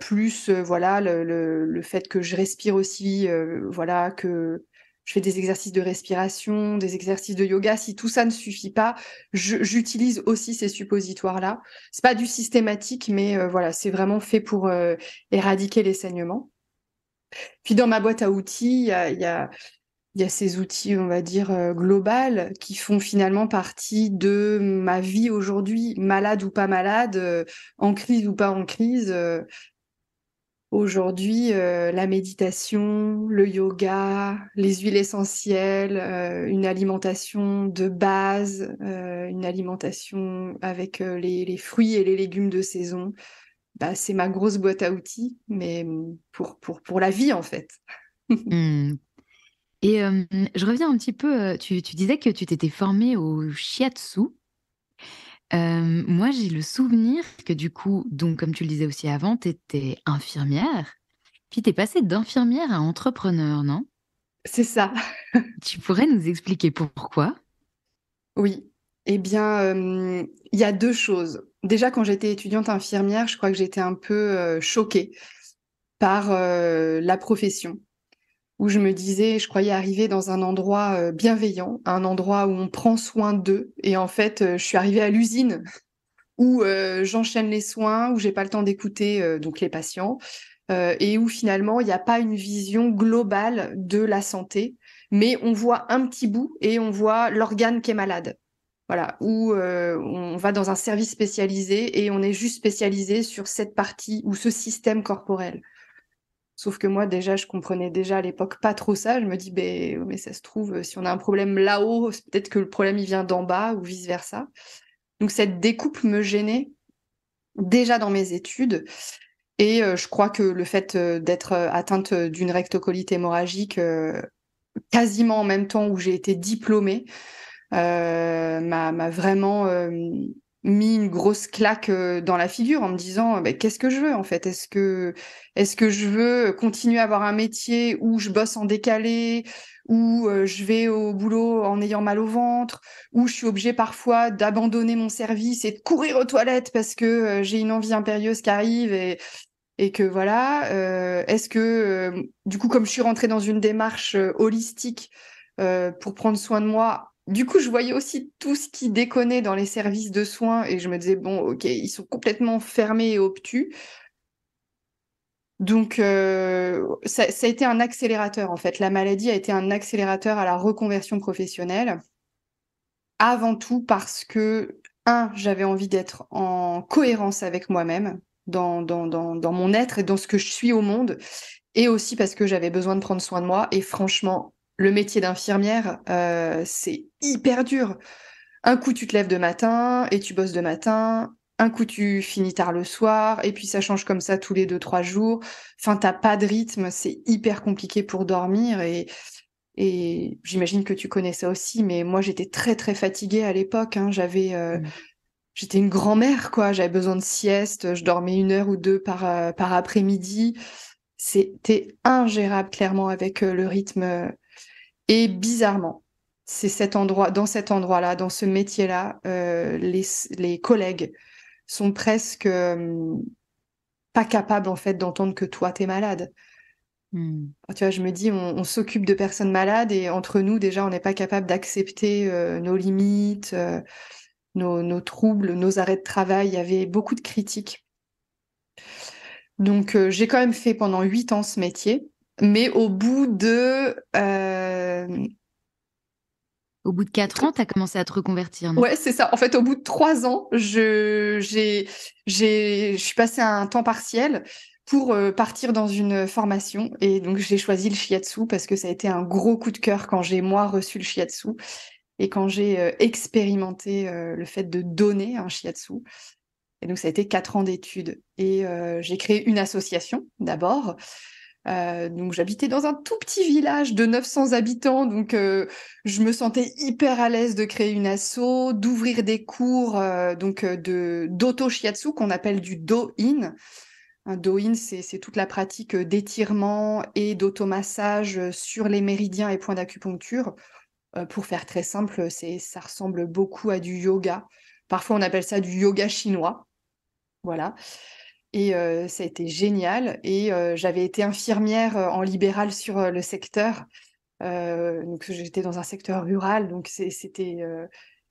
plus, voilà le fait que je respire aussi, voilà, que je fais des exercices de respiration, des exercices de yoga. Si tout ça ne suffit pas, j'utilise aussi ces suppositoires-là. C'est pas du systématique, mais voilà, c'est vraiment fait pour, éradiquer les saignements. Puis dans ma boîte à outils, il y a ces outils, on va dire, global, qui font finalement partie de ma vie aujourd'hui, malade ou pas malade, en crise ou pas en crise, aujourd'hui, la méditation, le yoga, les huiles essentielles, une alimentation de base, une alimentation avec, les fruits et les légumes de saison. Bah, c'est ma grosse boîte à outils, mais, pour la vie, en fait. Mmh. Et je reviens un petit peu, tu disais que tu t'étais formée au shiatsu. Moi, j'ai le souvenir que du coup, donc comme tu le disais aussi avant, tu étais infirmière, puis tu es passée d'infirmière à entrepreneur, non? C'est ça. Tu pourrais nous expliquer pourquoi? Oui. Eh bien, il y a 2 choses. Déjà, quand j'étais étudiante infirmière, je crois que j'étais un peu, choquée par, la profession, où je me disais je croyais arriver dans un endroit, bienveillant, un endroit où on prend soin d'eux et en fait, je suis arrivée à l'usine où, j'enchaîne les soins, où j'ai pas le temps d'écouter, donc les patients, et où finalement il y a pas une vision globale de la santé, mais on voit un petit bout et on voit l'organe qui est malade. Voilà, où, on va dans un service spécialisé et on est juste spécialisé sur cette partie ou ce système corporel. Sauf que moi déjà, je comprenais déjà à l'époque pas trop ça. Je me dis: «Beh, mais ça se trouve, si on a un problème là-haut, c'est peut-être que le problème il vient d'en bas ou vice versa». Donc cette découpe me gênait déjà dans mes études et je crois que le fait, d'être, atteinte, d'une rectocolite hémorragique, quasiment en même temps où j'ai été diplômée, m'a vraiment, mis une grosse claque, dans la figure en me disant: «Beh, qu'est-ce que je veux en fait? Est-ce que je veux continuer à avoir un métier où je bosse en décalé, où, je vais au boulot en ayant mal au ventre, où je suis obligée parfois d'abandonner mon service et de courir aux toilettes parce que, j'ai une envie impérieuse qui arrive et que voilà, est-ce que, du coup, comme je suis rentrée dans une démarche, holistique, pour prendre soin de moi, du coup, je voyais aussi tout ce qui déconnait dans les services de soins et je me disais: «Bon, OK, ils sont complètement fermés et obtus». Donc ça a été un accélérateur, en fait. La maladie a été un accélérateur à la reconversion professionnelle. Avant tout parce que, un, j'avais envie d'être en cohérence avec moi-même, dans mon être et dans ce que je suis au monde et aussi parce que j'avais besoin de prendre soin de moi et franchement, le métier d'infirmière, c'est hyper dur. Un coup, tu te lèves de matin et tu bosses de matin, un coup, tu finis tard le soir et puis ça change comme ça tous les 2, 3 jours. Enfin, tu pas de rythme, c'est hyper compliqué pour dormir et j'imagine que tu connais ça aussi, mais moi, j'étais très, très fatiguée à l'époque, hein. Mmh. J'étais une grand-mère, quoi. J'avais besoin de sieste, je dormais 1 heure ou 2 par après-midi. C'était ingérable, clairement, avec, le rythme, et bizarrement, c'est cet endroit-là, dans ce métier-là, les collègues sont presque, pas capables, en fait, d'entendre que toi, tu es malade. Mmh. Tu vois, je me dis, on s'occupe de personnes malades et entre nous, déjà, on n'est pas capable d'accepter nos limites, nos troubles, nos arrêts de travail. Il y avait beaucoup de critiques. Donc, j'ai quand même fait pendant 8 ans ce métier, mais au bout de Au bout de 4 ans, tu as commencé à te reconvertir, non? ouais, c'est ça. En fait, au bout de 3 ans, je suis passée à un temps partiel pour, partir dans une formation et donc j'ai choisi le shiatsu parce que ça a été un gros coup de cœur quand j'ai, moi, reçu le shiatsu et quand j'ai, expérimenté, le fait de donner un shiatsu et donc ça a été 4 ans d'études et j'ai créé une association d'abord. Donc j'habitais dans un tout petit village de 900 habitants, donc je me sentais hyper à l'aise de créer une asso, d'ouvrir des cours donc de d'auto shiatsu qu'on appelle du do-in. Un do-in, c'est toute la pratique d'étirement et d'automassage sur les méridiens et points d'acupuncture. Pour faire très simple, ça ressemble beaucoup à du yoga. Parfois on appelle ça du yoga chinois, voilà. Et ça a été génial et j'avais été infirmière, en libéral sur, le secteur. Donc j'étais dans un secteur rural, donc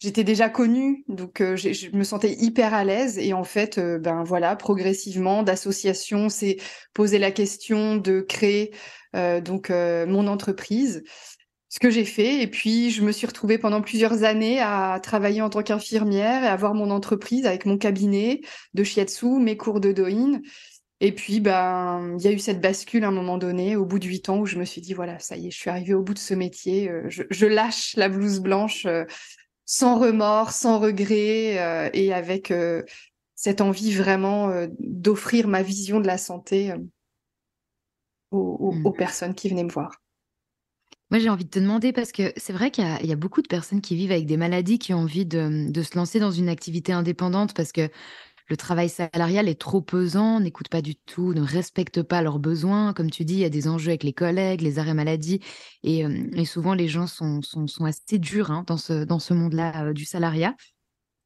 j'étais déjà connue, donc je me sentais hyper à l'aise et en fait, ben, voilà, progressivement, d'association, c'est poser la question de créer, donc mon entreprise. Ce que j'ai fait et puis je me suis retrouvée pendant plusieurs années à travailler en tant qu'infirmière et avoir mon entreprise avec mon cabinet de shiatsu, mes cours de Do-in et puis, ben, il y a eu cette bascule à un moment donné, au bout de 8 ans, où je me suis dit: «Voilà, ça y est, je suis arrivée au bout de ce métier, je lâche la blouse blanche, sans remords, sans regret, et avec, cette envie vraiment, d'offrir ma vision de la santé, aux Mmh. personnes qui venaient me voir». Moi, j'ai envie de te demander parce que c'est vrai qu'il y a beaucoup de personnes qui vivent avec des maladies qui ont envie de se lancer dans une activité indépendante parce que le travail salarial est trop pesant, n'écoute pas du tout, ne respecte pas leurs besoins. Comme tu dis, il y a des enjeux avec les collègues, les arrêts maladie et souvent les gens sont assez durs, hein, dans ce monde-là, du salariat.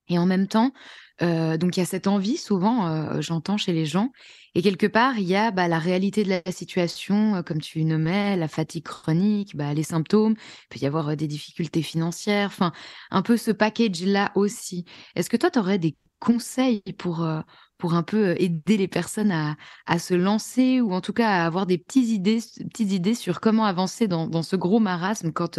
Et en même temps, donc il y a cette envie souvent, j'entends chez les gens et quelque part, il y a, bah, la réalité de la situation, comme tu nommais, la fatigue chronique, bah, les symptômes. Il peut y avoir, des difficultés financières, enfin, un peu ce package-là aussi. Est-ce que toi, tu aurais des conseils pour un peu, aider les personnes à se lancer ou en tout cas à avoir des petites idées sur comment avancer dans ce gros marasme quand,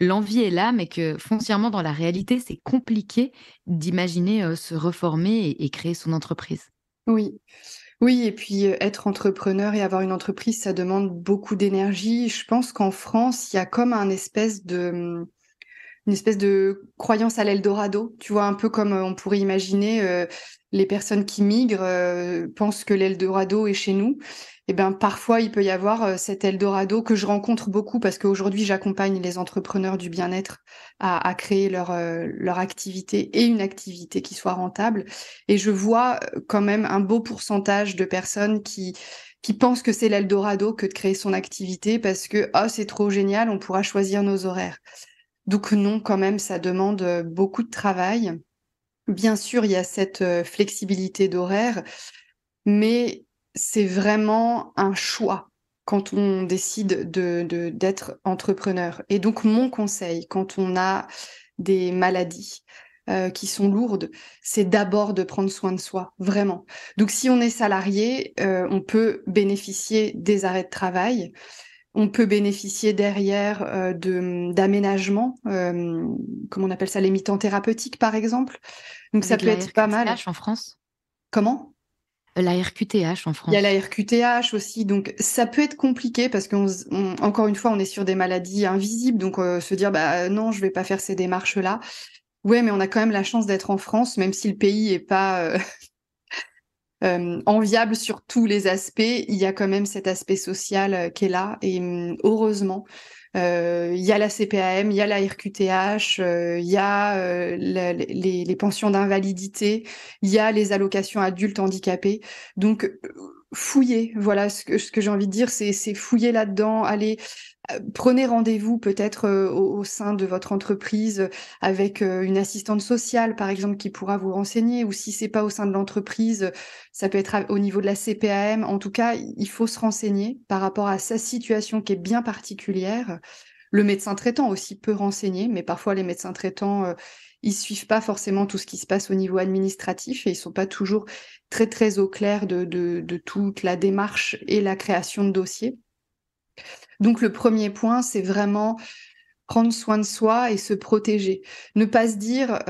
l'envie est là, mais que foncièrement dans la réalité, c'est compliqué d'imaginer, se reformer et créer son entreprise. Oui. Oui et puis, être entrepreneur et avoir une entreprise, ça demande beaucoup d'énergie. Je pense qu'en France, il y a comme une espèce de croyance à l'Eldorado, tu vois? Un peu comme, on pourrait imaginer, les personnes qui migrent, pensent que l'Eldorado est chez nous. Et ben, parfois, il peut y avoir, cet Eldorado que je rencontre beaucoup parce qu'aujourd'hui, j'accompagne les entrepreneurs du bien-être à créer leur activité et une activité qui soit rentable. Et je vois, quand même un beau pourcentage de personnes qui pensent que c'est l'Eldorado que de créer son activité parce que: «Oh, c'est trop génial, on pourra choisir nos horaires». Donc non, quand même, ça demande, beaucoup de travail. Bien sûr, il y a cette, flexibilité d'horaire, mais c'est vraiment un choix quand on décide d'être entrepreneur. Et donc mon conseil, quand on a des maladies, qui sont lourdes, c'est d'abord de prendre soin de soi, vraiment. Donc si on est salarié, on peut bénéficier des arrêts de travail, on peut bénéficier derrière, d'aménagements, comment on appelle ça? Les mi-temps thérapeutiques, par exemple. Donc ça Avec peut la être pas mal. RQTH en France? Comment? La RQTH en Il y a la France. RQTH aussi, donc ça peut être compliqué parce encore une fois, on est sur des maladies invisibles, donc se dire: «Bah, non, je vais pas faire ces démarches-là». Ouais, mais on a quand même la chance d'être en France, même si le pays est pas, enviable sur tous les aspects, il y a quand même cet aspect social, qui est là et heureusement. Il y a la CPAM, il y a la RQTH, il y a, la les pensions d'invalidité, il y a les allocations adultes handicapés. Donc, fouillez, voilà ce que j'ai envie de dire, c'est fouiller là-dedans, allez, prenez rendez-vous peut-être, au sein de votre entreprise, avec, une assistante sociale, par exemple, qui pourra vous renseigner ou si c'est pas au sein de l'entreprise, ça peut être au niveau de la CPAM. En tout cas, il faut se renseigner par rapport à sa situation qui est bien particulière. Le médecin traitant aussi peut renseigner, mais parfois les médecins traitants, ils suivent pas forcément tout ce qui se passe au niveau administratif et ils sont pas toujours très, très au clair de toute la démarche et la création de dossiers. Donc le premier point, c'est vraiment prendre soin de soi et se protéger. Ne pas se dire,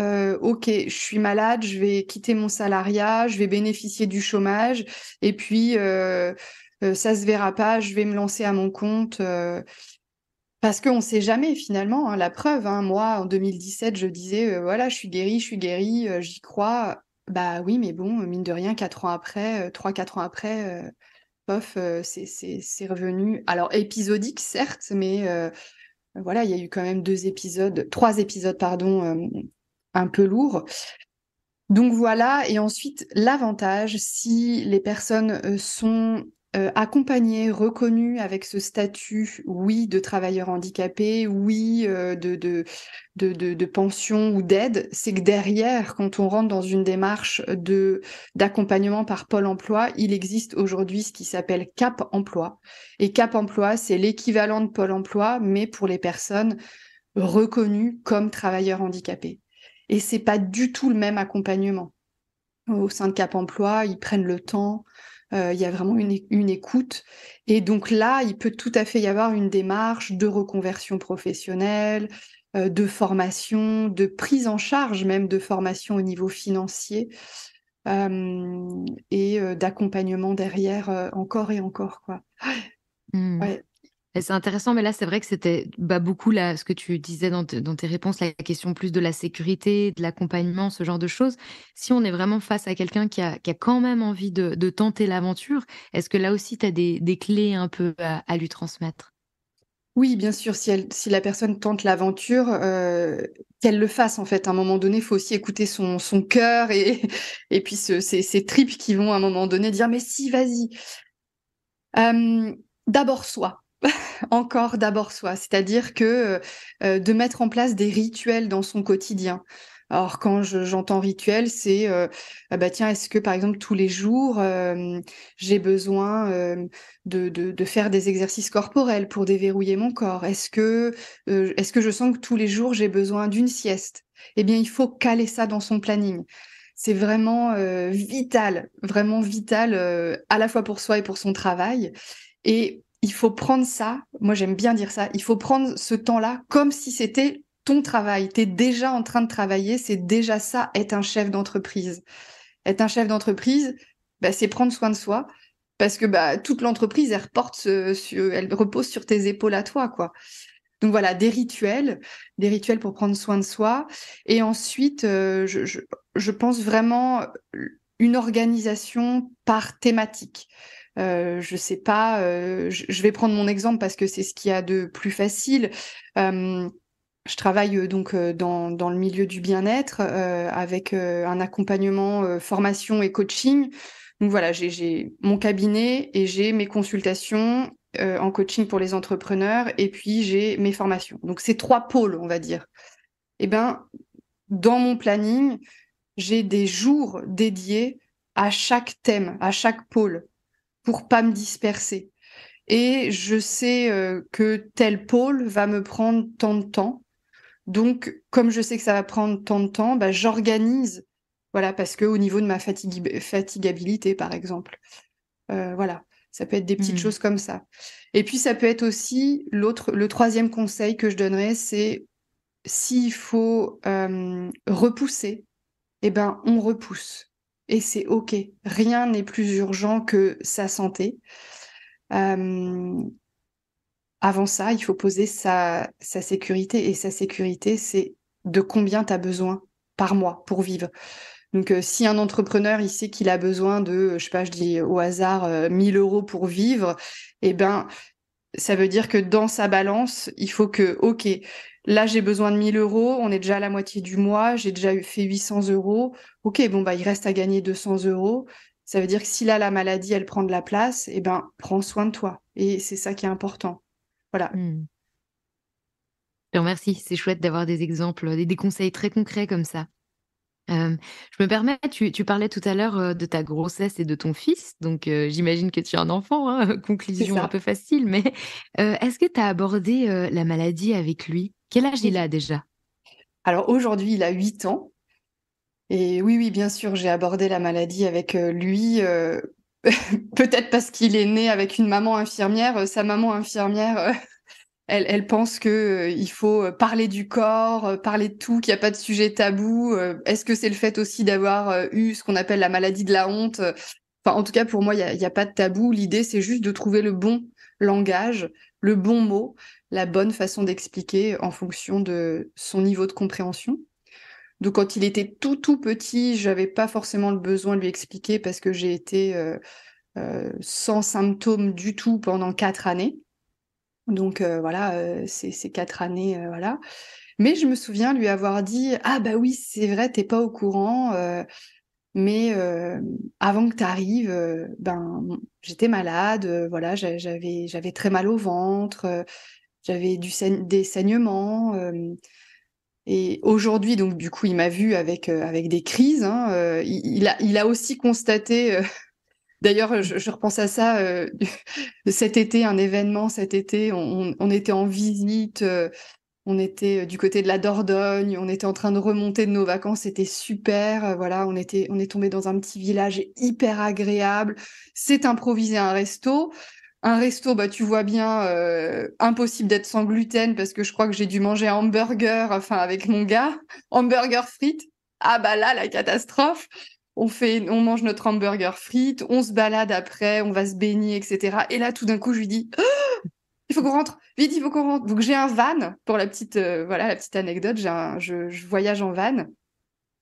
«OK, je suis malade, je vais quitter mon salariat, je vais bénéficier du chômage et puis, ça se verra pas, je vais me lancer à mon compte», parce qu'on sait jamais finalement, hein. La preuve, hein, moi en 2017, je disais, «Voilà, je suis guérie, j'y crois». Bah oui, mais bon, mine de rien 4 ans après, 3-4 ans après, pof, c'est revenu. Alors épisodique certes, mais voilà, il y a eu quand même 2 épisodes 3 épisodes pardon, un peu lourds. Donc voilà et ensuite l'avantage, si les personnes, sont, accompagnées, reconnues avec ce statut, oui, de travailleur handicapé, oui, de pension ou d'aide, c'est que derrière, quand on rentre dans une démarche d'accompagnement par Pôle emploi, il existe aujourd'hui ce qui s'appelle Cap emploi et Cap emploi, c'est l'équivalent de Pôle emploi, mais pour les personnes reconnues comme travailleurs handicapés et c'est pas du tout le même accompagnement. Au sein de Cap emploi, ils prennent le temps, il y a vraiment une écoute et donc là, il peut tout à fait y avoir une démarche de reconversion professionnelle, de formation, de prise en charge même de formation au niveau financier, et d'accompagnement derrière, encore et encore, quoi. Mmh. Ouais. Et c'est intéressant, mais là, c'est vrai que c'était, bah, beaucoup là, ce que tu disais dans tes réponses, la question plus de la sécurité, de l'accompagnement, ce genre de choses. Si on est vraiment face à quelqu'un qui a quand même envie de tenter l'aventure, est-ce que là aussi tu as des clés un peu à lui transmettre? Oui, bien sûr, si la personne tente l'aventure, qu'elle le fasse en fait. À un moment donné, il faut aussi écouter son cœur et et puis ses tripes qui vont à un moment donné dire: «Mais si, vas-y». D'abord soi, encore d'abord soi, c'est-à-dire que, de mettre en place des rituels dans son quotidien. Alors quand j'entends rituel, c'est, ah bah, tiens, est-ce que par exemple tous les jours, j'ai besoin, de faire des exercices corporels pour déverrouiller mon corps? Est-ce que je sens que tous les jours j'ai besoin d'une sieste? Eh bien, il faut caler ça dans son planning. C'est vraiment vital, à la fois pour soi et pour son travail et il faut prendre ça, moi j'aime bien dire ça, il faut prendre ce temps-là comme si c'était ton travail. Tu es déjà en train de travailler, c'est déjà ça, être un chef d'entreprise. Être un chef d'entreprise, bah, c'est prendre soin de soi parce que, bah, toute l'entreprise, elle repose sur tes épaules à toi, quoi. Donc voilà, des rituels pour prendre soin de soi et ensuite, je pense vraiment, une organisation par thématique. Je sais pas, je vais prendre mon exemple parce que c'est ce qu'il y a de plus facile. Hem, je travaille, donc, dans le milieu du bien-être, avec, un accompagnement, formation et coaching. Donc voilà, j'ai mon cabinet et j'ai mes consultations, en coaching pour les entrepreneurs et puis j'ai mes formations. Donc c'est 3 pôles, on va dire. Et ben, dans mon planning, j'ai des jours dédiés à chaque thème, à chaque pôle, pour pas me disperser. Et je sais, que tel pôle va me prendre tant de temps. Donc, comme je sais que ça va prendre tant de temps, bah, j'organise, voilà, parce que au niveau de ma fatigabilité, par exemple. Voilà, ça peut être des petites Mmh. choses comme ça. Et puis ça peut être aussi le troisième conseil que je donnerais, c'est s'il faut, repousser, eh ben, on repousse et c'est OK. Rien n'est plus urgent que sa santé. Hem, avant ça, il faut poser sa sécurité et sa sécurité, c'est de combien tu as besoin par mois pour vivre. Donc, si un entrepreneur, il sait qu'il a besoin de, je sais pas, je dis au hasard, 1 000 € pour vivre, eh ben, ça veut dire que dans sa balance, il faut que, OK, là, j'ai besoin de 1 000 €, on est déjà à la moitié du mois, j'ai déjà fait 800 €. OK, bon, bah, il reste à gagner 200 €. Ça veut dire que si là, la maladie, elle prend de la place, eh ben, prends soin de toi et c'est ça qui est important. Voilà. Mmh. Je te remercie, c'est chouette d'avoir des exemples, des conseils très concrets comme ça. Je me permets, tu parlais tout à l'heure, de ta grossesse et de ton fils, donc j'imagine que tu as un enfant, hein, C'est conclusion un ça. peu facile, mais est-ce que tu as abordé, la maladie avec lui? Quel âge il Oui. a déjà? Alors aujourd'hui, il a 8 ans et oui, oui, bien sûr, j'ai abordé la maladie avec, lui, peut-être parce qu'il est né avec une maman infirmière, sa maman infirmière, elle pense que, il faut, parler du corps, parler de tout, qu'il y a pas de sujet tabou, est-ce que c'est le fait aussi d'avoir, eu ce qu'on appelle la maladie de la honte? Enfin, en tout cas, pour moi, il y a pas de tabou. L'idée, c'est juste de trouver le bon langage, le bon mot, la bonne façon d'expliquer en fonction de son niveau de compréhension. Donc quand il était tout petit, j'avais pas forcément le besoin de lui expliquer parce que j'ai été, sans symptômes du tout pendant 4 années. Donc voilà, ces 4 années, voilà. Mais je me souviens lui avoir dit: «Ah bah oui, c'est vrai, tu es pas au courant, mais avant que tu arrives, ben, j'étais malade, voilà, j'avais très mal au ventre, j'avais des saignements, et aujourd'hui, donc du coup, il m'a vue avec des crises, hein, il a aussi constaté, d'ailleurs, je repense à ça, cet été, un événement cet été, on était en visite, on était, du côté de la Dordogne, on était en train de remonter de nos vacances, c'était super, voilà, on est tombé dans un petit village hyper agréable. C'est improvisé un resto. Un resto, bah, tu vois bien, impossible d'être sans gluten parce que je crois que j'ai dû manger un hamburger, enfin avec mon gars, hamburger frites. Ah bah là, la catastrophe. On mange notre hamburger frites, on se balade après, on va se baigner et cetera et là, tout d'un coup, je lui dis: il faut qu'on rentre, vite, il faut qu'on rentre. Donc j'ai un van pour voilà, la petite anecdote. Je voyage en van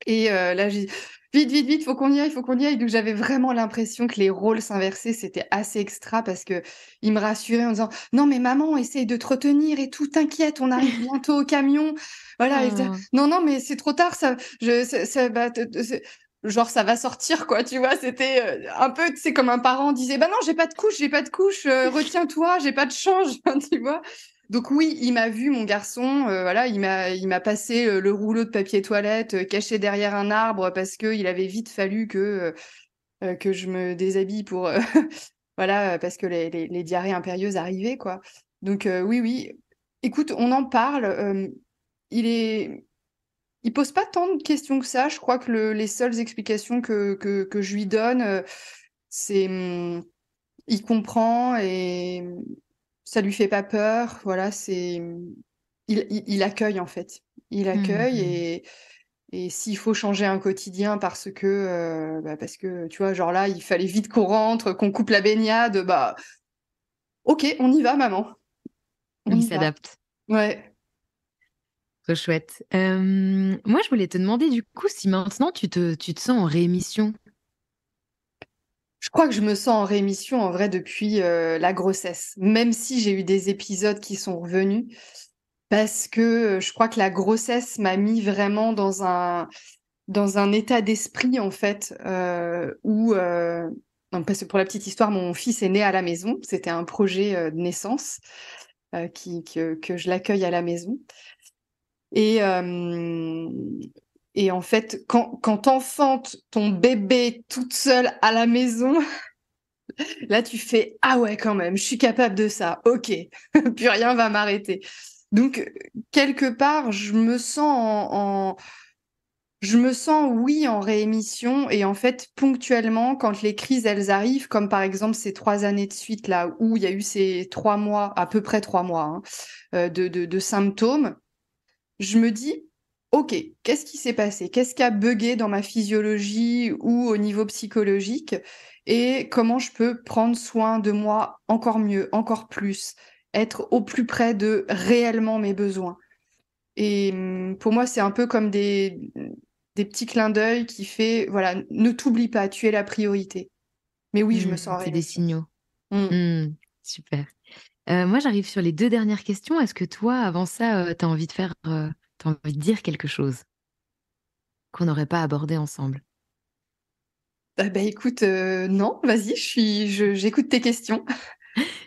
et là, j'ai dit, Vite, vite, vite, faut qu'on y aille, faut qu'on y aille. Donc j'avais vraiment l'impression que les rôles s'inversaient, c'était assez extra parce que il me rassurait en disant non mais maman, essaye de te retenir et tout, t'inquiète, on arrive bientôt au camion. Voilà, et je disais, Oh. non non mais c'est trop tard, genre ça va sortir quoi, tu vois. C'était un peu, tu sais, comme un parent disait bah non j'ai pas de couche, retiens-toi, j'ai pas de change, tu vois. Donc oui, il m'a vu, mon garçon, voilà, il m'a passé le rouleau de papier toilette caché derrière un arbre parce que il avait vite fallu que je me déshabille pour, voilà, parce que les diarrhées impérieuses arrivaient, quoi. Donc oui, oui. Écoute, on en parle. Il est, il pose pas tant de questions que ça. Je crois que les seules explications que je lui donne, c'est, il comprend et ça lui fait pas peur. Voilà, il accueille en fait. Il accueille Mhm. et s'il faut changer un quotidien parce que tu vois, genre là, il fallait vite qu'on rentre, qu'on coupe la baignade, bah ok, on y va, maman. On Il y va. s'adapte. Ouais. Trop chouette. Moi, je voulais te demander du coup si maintenant tu te sens en réémission. Je crois que je me sens en rémission en vrai depuis la grossesse, même si j'ai eu des épisodes qui sont revenus, parce que je crois que la grossesse m'a mis vraiment dans un état d'esprit en fait où non, parce que pour la petite histoire, mon fils est né à la maison. C'était un projet de naissance que je l'accueille à la maison. Et, euh, et en fait, quand t'enfantes ton bébé toute seule à la maison, là tu fais ah ouais quand même, je suis capable de ça. Ok, plus rien va m'arrêter. Donc quelque part, je me sens, oui, en réémission et en fait, ponctuellement, quand les crises, elles arrivent, comme par exemple ces 3 années de suite, là, où il y a eu ces 3 mois, à peu près 3 mois, hein, de symptômes, je me dis, OK, qu'est-ce qui s'est passé? Qu'est-ce qui a buggé dans ma physiologie ou au niveau psychologique? Et comment je peux prendre soin de moi encore mieux, encore plus, être au plus près de réellement mes besoins? Et pour moi, c'est un peu comme des petits clins d'œil qui fait, voilà, ne t'oublie pas, tu es la priorité. Mais oui, je me sens en C'est des rémission. signaux. Mm. Super. Moi, j'arrive sur les deux dernières questions. Est-ce que toi, avant ça, t'as envie de dire quelque chose qu'on n'aurait pas abordé ensemble? Bah écoute, non, vas-y, j'écoute tes questions.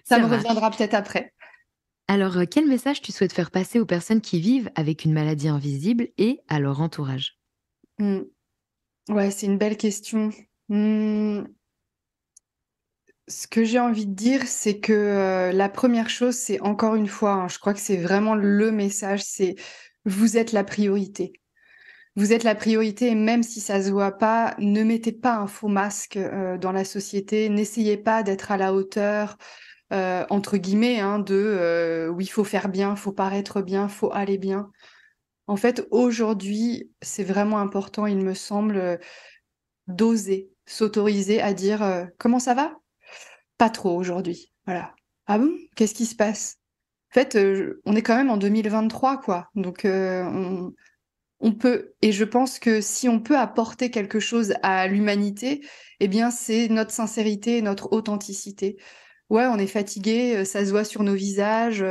Ça Ça me marche. reviendra peut-être après. Alors, quel message tu souhaites faire passer aux personnes qui vivent avec une maladie invisible et à leur entourage? Mm. Ouais, c'est une belle question. Mm. Ce que j'ai envie de dire, c'est que la première chose, c'est encore une fois, hein, je crois que c'est vraiment le message, c'est vous êtes la priorité. Vous êtes la priorité et même si ça se voit pas, ne mettez pas un faux masque dans la société. N'essayez pas d'être à la hauteur, entre guillemets, hein, oui, il faut faire bien, faut paraître bien, faut aller bien. En fait, aujourd'hui, c'est vraiment important, il me semble, d'oser, s'autoriser à dire comment ça va? Pas trop aujourd'hui. Voilà. Ah bon? Qu'est-ce qui se passe? En fait, on est quand même en 2023, quoi. Donc, on peut, et je pense que si on peut apporter quelque chose à l'humanité, eh bien, c'est notre sincérité et notre authenticité. Ouais, on est fatigué, ça se voit sur nos visages,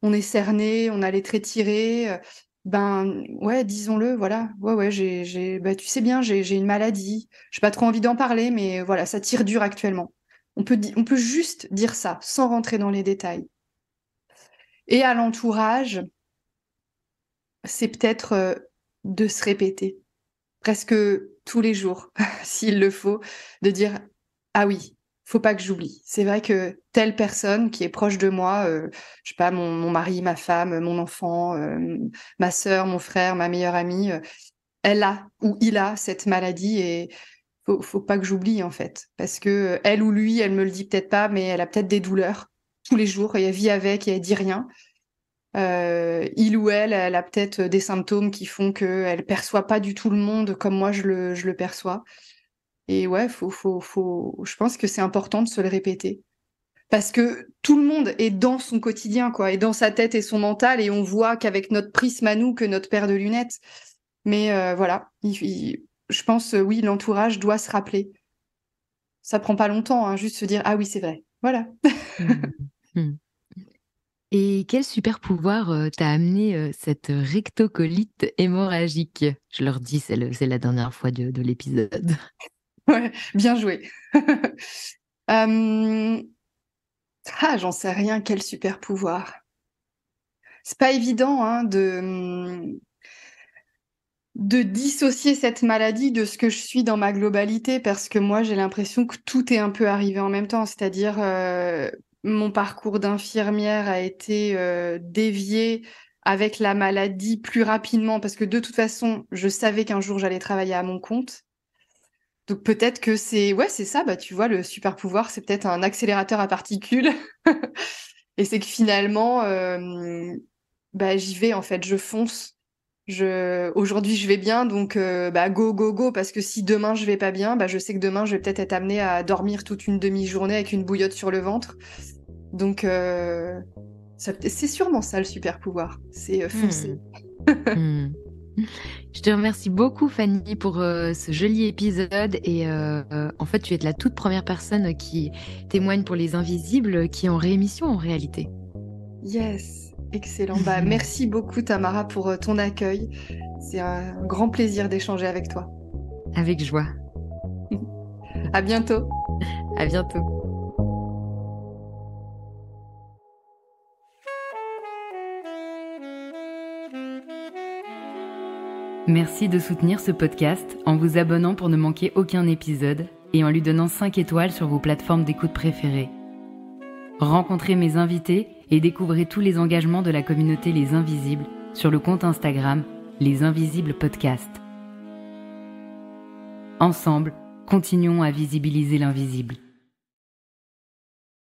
on est cerné, on a les traits tirés. Ben, ouais, disons-le, voilà. Ouais, ouais, bah, tu sais bien, j'ai une maladie. J'ai pas trop envie d'en parler, mais voilà, ça tire dur actuellement. On peut juste dire ça, sans rentrer dans les détails. Et à l'entourage, c'est peut-être de se répéter presque tous les jours, s'il le faut, de dire ah oui, faut pas que j'oublie. C'est vrai que telle personne qui est proche de moi, je sais pas, mon mari, ma femme, mon enfant, ma sœur, mon frère, ma meilleure amie, elle a ou il a cette maladie et faut pas que j'oublie en fait, parce que elle ou lui, elle me le dit peut-être pas, mais elle a peut-être des douleurs tous les jours et elle vit avec et elle dit rien. Il ou elle a peut-être des symptômes qui font qu'elle perçoit pas du tout le monde comme moi je le perçois. Et ouais, je pense que c'est important de se le répéter. Parce que tout le monde est dans son quotidien, quoi, et dans sa tête et son mental, et on voit qu'avec notre prisme à nous, que notre paire de lunettes. Mais voilà, je pense, oui, l'entourage doit se rappeler. Ça prend pas longtemps, hein, juste se dire: «Ah oui, c'est vrai». Voilà. Mmh. Mmh. Et quel super pouvoir, t'a amené, cette rectocolite hémorragique? Je leur dis, c'est la dernière fois de l'épisode. Ouais, bien joué. Hem, J'en sais rien, quel super pouvoir. C'est pas évident, hein, de dissocier cette maladie de ce que je suis dans ma globalité, parce que moi, j'ai l'impression que tout est un peu arrivé en même temps. C'est-à-dire, mon parcours d'infirmière a été, dévié avec la maladie plus rapidement parce que de toute façon, je savais qu'un jour j'allais travailler à mon compte. Donc peut-être que c'est ça, bah, tu vois, le super pouvoir, c'est peut-être un accélérateur à particules et c'est que finalement, bah, j'y vais en fait, je fonce. Aujourd'hui, je vais bien, donc bah, go, go, go, parce que si demain je vais pas bien, bah, je sais que demain je vais peut-être être amenée à dormir toute une demi-journée avec une bouillotte sur le ventre. Donc c'est sûrement ça le super pouvoir, c'est foncer. Mmh. Mmh. Je te remercie beaucoup Fanny pour, ce joli épisode et en fait, tu es la toute première personne qui témoigne pour les invisibles, qui est en réémission en réalité. Yes, excellent. Bah, merci beaucoup Tamara pour ton accueil. C'est un grand plaisir d'échanger avec toi. Avec joie. À bientôt. À bientôt. Merci de soutenir ce podcast en vous abonnant pour ne manquer aucun épisode et en lui donnant 5 étoiles sur vos plateformes d'écoute préférées. Rencontrez mes invités et découvrez tous les engagements de la communauté Les Invisibles sur le compte Instagram Les Invisibles Podcast. Ensemble, continuons à visibiliser l'invisible.